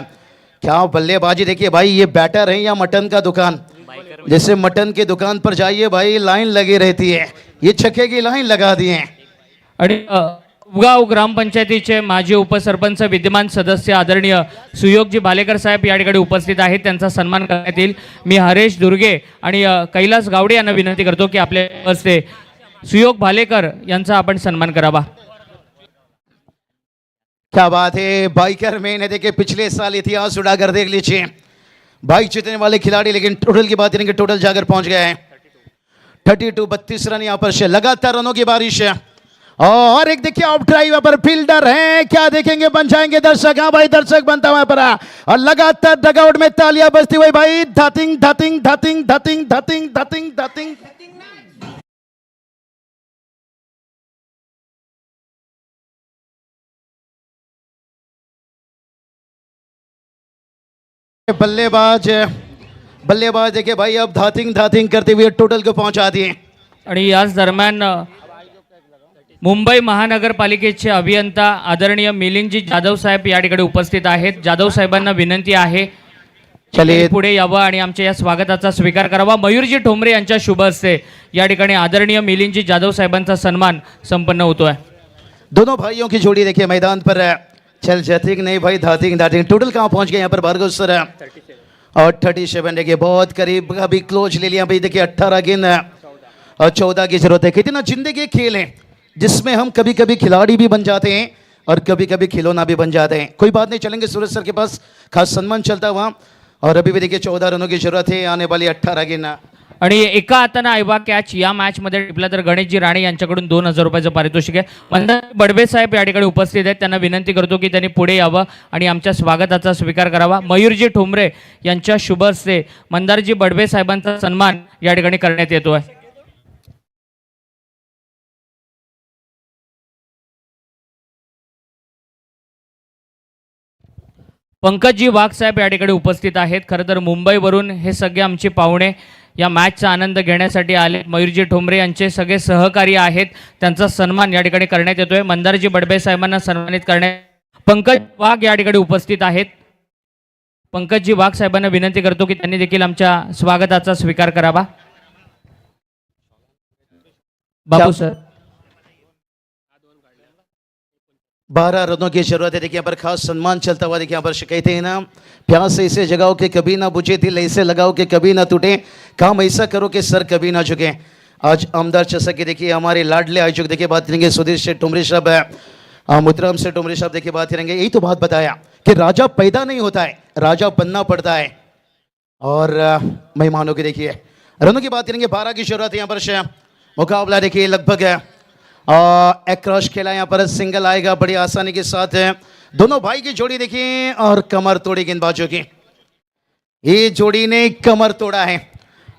क्या बल्लेबाजी देखिए भाई, ये बैटर है या मटन का दुकान। जैसे मटन की दुकान पर जाइए भाई लाइन लगी रहती है, ये छक्के की लाइन लगा दी है। आणि उगाव ग्रामपंचायतीचे माजी उपसरपंच विद्यमान सदस्य आदरणीय सुयोगजी भालेकर साहेब या ठिकाणी उपस्थित आहेत, त्यांचा सन्मान करण्यात येईल। मी हरेश दुर्गे आणि कैलास गावडे यांना विनंती करतो की आपले हस्ते सुयोग भालेकर यांचा आपण सन्मान करावा। क्या बात है, बाइकर मैन है देखिए, पिछले साल इतिहास उड़ाकर देख लीजिए। बाइक जीतने वाले खिलाड़ी, लेकिन टोटल की बात करेंगे टोटल जाकर पहुंच गए हैं 32, 32 रन यहाँ पर से लगातार रनों की बारिश है। और एक देखिए ऑफ ड्राइव पर फील्डर है, क्या देखेंगे, बन जाएंगे दर्शक। हाँ भाई दर्शक बनता हुआ पर और लगातार डगआउट में तालियां बजती हुई भाई। धतिंग धतिंग धतिंग धतिंग धतिंग धतिंग धतिंग। बल्लेबाज बल्लेबाज देखिए भाई अब धातिंग धातिंग करते हुए टोटल को पहुंचा दिए। आणि याच दरम्यान मुंबई महानगरपालिकेचे अभियंता आदरणीय मिलिंदजी जाधव साहेब या ठिकाणी उपस्थित आहेत। जाधव साहेबांना विनंती आहे चलिए पुढे यावं आणि आमच्या या स्वागताचा स्वीकार करावा। मयूरजी ठोंबरे यांच्या शुभ हस्ते या ठिकाणी आदरणीय मिलिंदजी जाधव साहेबांचा सन्मान संपन्न होतोय। दोनों भाइयों की जोड़ी देखिए मैदान पर चल जतिंग नहीं भाई धातिंग धातिंग। टोटल कहाँ पहुंच गए यहाँ पर भार्गव सर और 37 देखिए बहुत करीब, अभी क्लोज ले लिया भाई। देखिए 18 गेंद और 14 की जरूरत है। कहते ना जिंदगी एक खेल है जिसमें हम कभी कभी खिलाड़ी भी बन जाते हैं और कभी कभी खिलौना भी बन जाते हैं। कोई बात नहीं, चलेंगे सूरज सर के पास, खास सम्मान चलता हुआ। और अभी भी देखिए 14 रनों की जरूरत है, आने वाली 18 गेंद। आणि एका हातानं आयबा कॅच या मॅचमध्ये टिपला तर गणेशजी राणे यांच्याकडून 2000 रुपयाचं पारितोषिक आहे. मंदार बडबे साहेब या ठिकाणी उपस्थित आहेत. त्यांना विनंती करतो की त्यांनी पुढे यावं आणि आमच्या स्वागताचा स्वीकार करावा. मयूरजी ठोंबरे यांच्या शुभ हस्ते मंदारजी बडबे साहेबांचा सन्मान या ठिकाणी करण्यात येतो आहे. पंकजजी वाघ साहेब या ठिकाणी उपस्थित आहेत. खरं तर मुंबईवरून हे सगळे आमचे पाहुणे या मॅचचा आनंद घेण्यासाठी आले. मयूरजी ठोंबरे यांचे सगळे सहकारी आहेत, त्यांचा सन्मान या ठिकाणी करण्यात येतोय. मंदारजी बडबे साहेबांना सन्मानित करण्यात पंकज वाघ या ठिकाणी उपस्थित आहेत. पंकजजी वाघ साहेबांना विनंती करतो की त्यांनी देखील आमच्या स्वागताचा स्वीकार करावा. बाबू सर 12 रनों की जरूरत है। देखिए यहाँ पर खास सम्मान चलता हुआ। देखिए यहाँ पर कहते हैं ना, प्यास ऐसे जगाओ कि कभी ना बुझे, दिल ऐसे लगाओ कि कभी ना टूटे, काम ऐसा करो कि सर कभी ना झुके। आज आमदार चषक के देखिए हमारे लाडले आयोजक देखिए बात करेंगे सुधीर शेठ ठोंबरे साहब, मुतरम से ठोंबरे साहब देखिए बात करेंगे। यही तो बात बताया कि राजा पैदा नहीं होता है, राजा बनना पड़ता है। और मेहमानों की देखिए रनों की बात करेंगे। 12 की जरूरत है यहाँ पर। मुकाबला देखिए लगभग एक क्रॉस खेला, यहाँ पर सिंगल आएगा बड़ी आसानी के साथ। दोनों भाई की जोड़ी देखिए और कमर तोड़ी गेंदबाजों की, ये जोड़ी ने कमर तोड़ा है।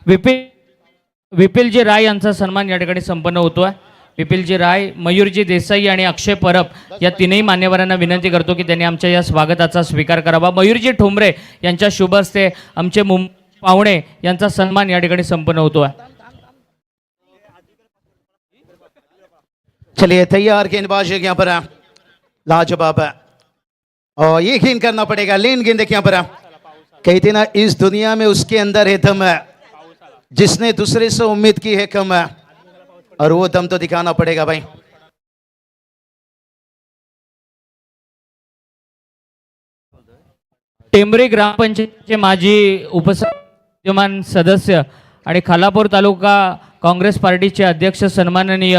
विपिलजी राय यांचा सन्मान या ठिकाणी संपन्न होतोय. विपिलजी राय, मयूरजी देसाई आणि अक्षय परब या तीनही मान्यवरांना विनंती करतो की त्यांनी आमच्या या स्वागताचा स्वीकार करावा. मयूरजी ठोंबरे यांच्या शुभ हस्ते आमचे पाहुणे यांचा सन्मान या ठिकाणी संपन्न होतोय. चलिए तैयार गेंदबाज यहाँ पर लाजवाब है और ये गेंद करना पड़ेगा। लेन गेंद देखिए यहाँ पर। कहते ना इस दुनिया में उसके अंदर है दम है जिसने दूसरे से उम्मीद की है कम है, और वो दम तो दिखाना पड़ेगा भाई। टेंबरी ग्रामपंचायतचे माजी उपविद्यमान सदस्य आणि खालापूर तालुका काँग्रेस पार्टीचे अध्यक्ष सन्माननीय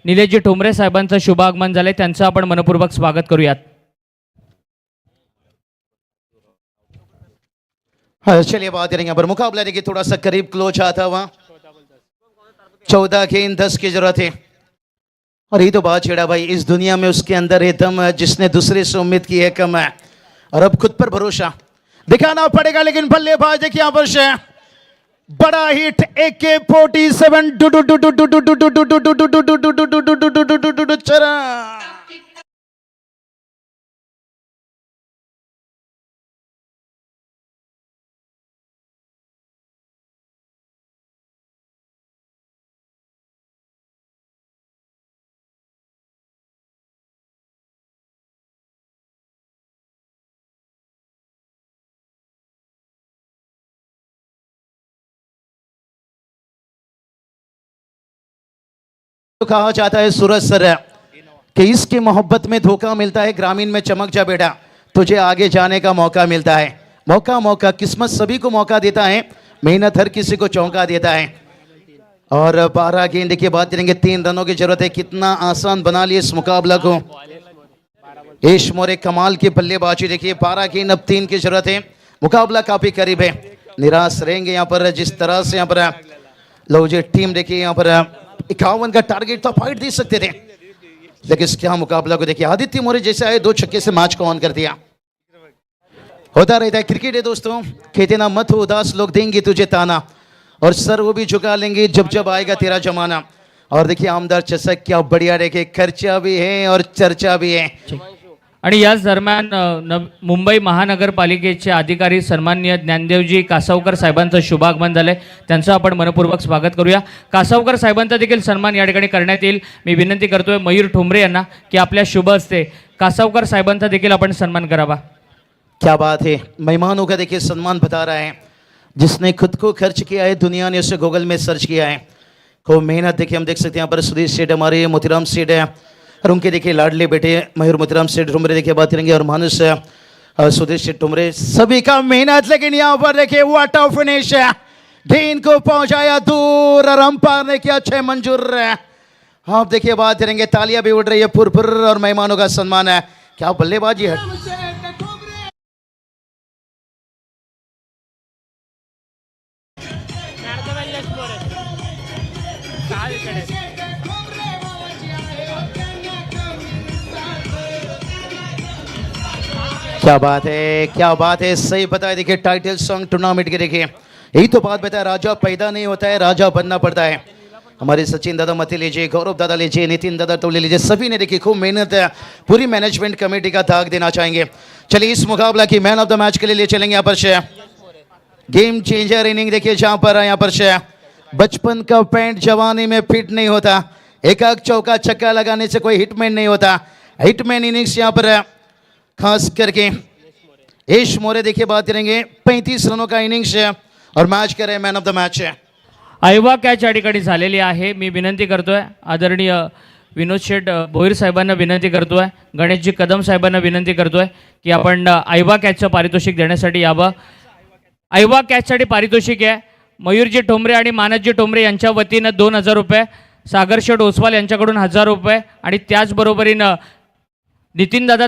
निलेशजी ठोंबरे साहेबांचं शुभ आगमन झाले. त्यांचं आपण मनपूर्वक स्वागत करूयात. हाँ चलिए बात करेंगे पर मुकाबला देखिए थोड़ा सा करीब क्लोज आता हुआ। 14 गेंद 10 की जरूरत है। और ये तो बात छेड़ा भाई, इस दुनिया में उसके अंदर है दम है जिसने दूसरे से उम्मीद की है कम है, और अब खुद पर भरोसा दिखाना पड़ेगा। लेकिन बल्लेबाज देखिए यहाँ पर बड़ा हिट AK-47 चरा। तो कहा जाता है सूरज सर कि इसकी मोहब्बत में धोखा मिलता है, ग्रामीण में चमक जा बेटा, तुझे आगे जाने का मौका मिलता है। मौका किस्मत सभी को मौका देता है, मेहनत हर किसी को चौंका देता है। और 12 गेंद देखिए बात करेंगे, 3 रनों की जरूरत है। कितना आसान बना लिया इस मुकाबला को यश मोरे, कमाल की बल्लेबाजी देखिए। 12 गेंद अब 3 की जरूरत है। मुकाबला काफी करीब है, निराश रहेंगे यहाँ पर जिस तरह से यहाँ पर लोजे टीम देखिए यहाँ पर 51 का टारगेट तो फाइट दे सकते थे, लेकिन क्या मुकाबला को देखिए। आदित्य मोरे जैसे आए 2 छक्के से मैच को ऑन कर दिया। होता रहता है, क्रिकेट है दोस्तों। कहते ना मत हो उदास, लोग देंगे तुझे ताना, और सर वो भी झुका लेंगे जब जब आएगा तेरा जमाना। और देखिए आमदार चषक क्या बढ़िया देखे, खर्चा भी है और चर्चा भी है। आणि याच दरम्यान मुंबई महानगरपालिकेचे अधिकारी सन्माननीय ज्ञानदेवजी कासावकर साहेबांचं शुभागमन झालंय. त्यांचं आपण मनपूर्वक स्वागत करूया. कासावकर साहेबांचा देखील सन्मान या ठिकाणी करण्यात येईल. मी विनंती करतोय मयूर ठोंबरे यांना की आपल्या शुभ हस्ते कासावकर साहेबांचा देखील आपण सन्मान करावा. क्या बात है, मेहमानों का देखिए सम्मान बता रहा है। जिसने खुद को खर्च किया है, दुनिया ने उसे गूगल में सर्च किया है। खूब मेहनत देखिए हम देख सकते हैं यहाँ पर सुधीर सेठ हमारे, मोतीराम सेठ है, और उनके देखिए लाडले बेटे मयूर मोतीराम सेठ ठोंबरे देखिए बात करेंगे, और मानुष सुधीर सेठ ठोंबरे, सभी का मेहनत। लेकिन यहाँ पर देखिए व्हाट अ फिनिश है, गेंद को पहुंचाया दूर और अंपायर ने किया 6 मंजूर। आप देखिए बात करेंगे, तालियां भी उड़ रही है फुरफुर और मेहमानों का सम्मान है। क्या बल्लेबाजी है। क्या बात है, क्या बात है, सही बताया। देखिए टाइटल सॉन्ग टूर्नामेंट के, देखिए यही तो बात बताया, राजा पैदा नहीं होता है, राजा बनना पड़ता है। हमारे सचिन दादा मत लीजिए, गौरव दादा लीजिए, नितिन दादा तो ले लीजिए, सभी ने देखिए खूब मेहनत है। पूरी मैनेजमेंट कमेटी का दाग देना चाहेंगे। चलिए इस मुकाबला की मैन ऑफ द मैच के लिए चलेंगे यहाँ पर से गेम चेंजर इनिंग। देखिए जहाँ पर यहाँ पर से बचपन का पैंट जवानी में फिट नहीं होता, एक चौका छक्का लगाने से कोई हिटमैन नहीं होता। हिटमैन इनिंग्स यहाँ पर खास करके यश मोरे, देखिए बात करेंगे 35 रनों का इनिंग्स है और मैच करे मैन ऑफ द मैच है। आयवा कॅच या ठिकाणी झालेली आहे। मी विनंती करतोय आदरणीय विनोद शेठ भोईर साहेबांना विनंती करतोय, गणेशजी कदम साहेबांना विनंती करतोय की आपण आयवा कॅचचं पारितोषिक देण्यासाठी यावं। आयवा कॅचसाठी पारितोषिक आहे मयूरजी ठोंबरे आणि मानसजी ठोंबरे यांच्या वतीनं 2000 रुपये, सागर शेठ ओसवाल यांच्याकडून 1000 रुपये आणि त्याचबरोबरीनं नितीन दादा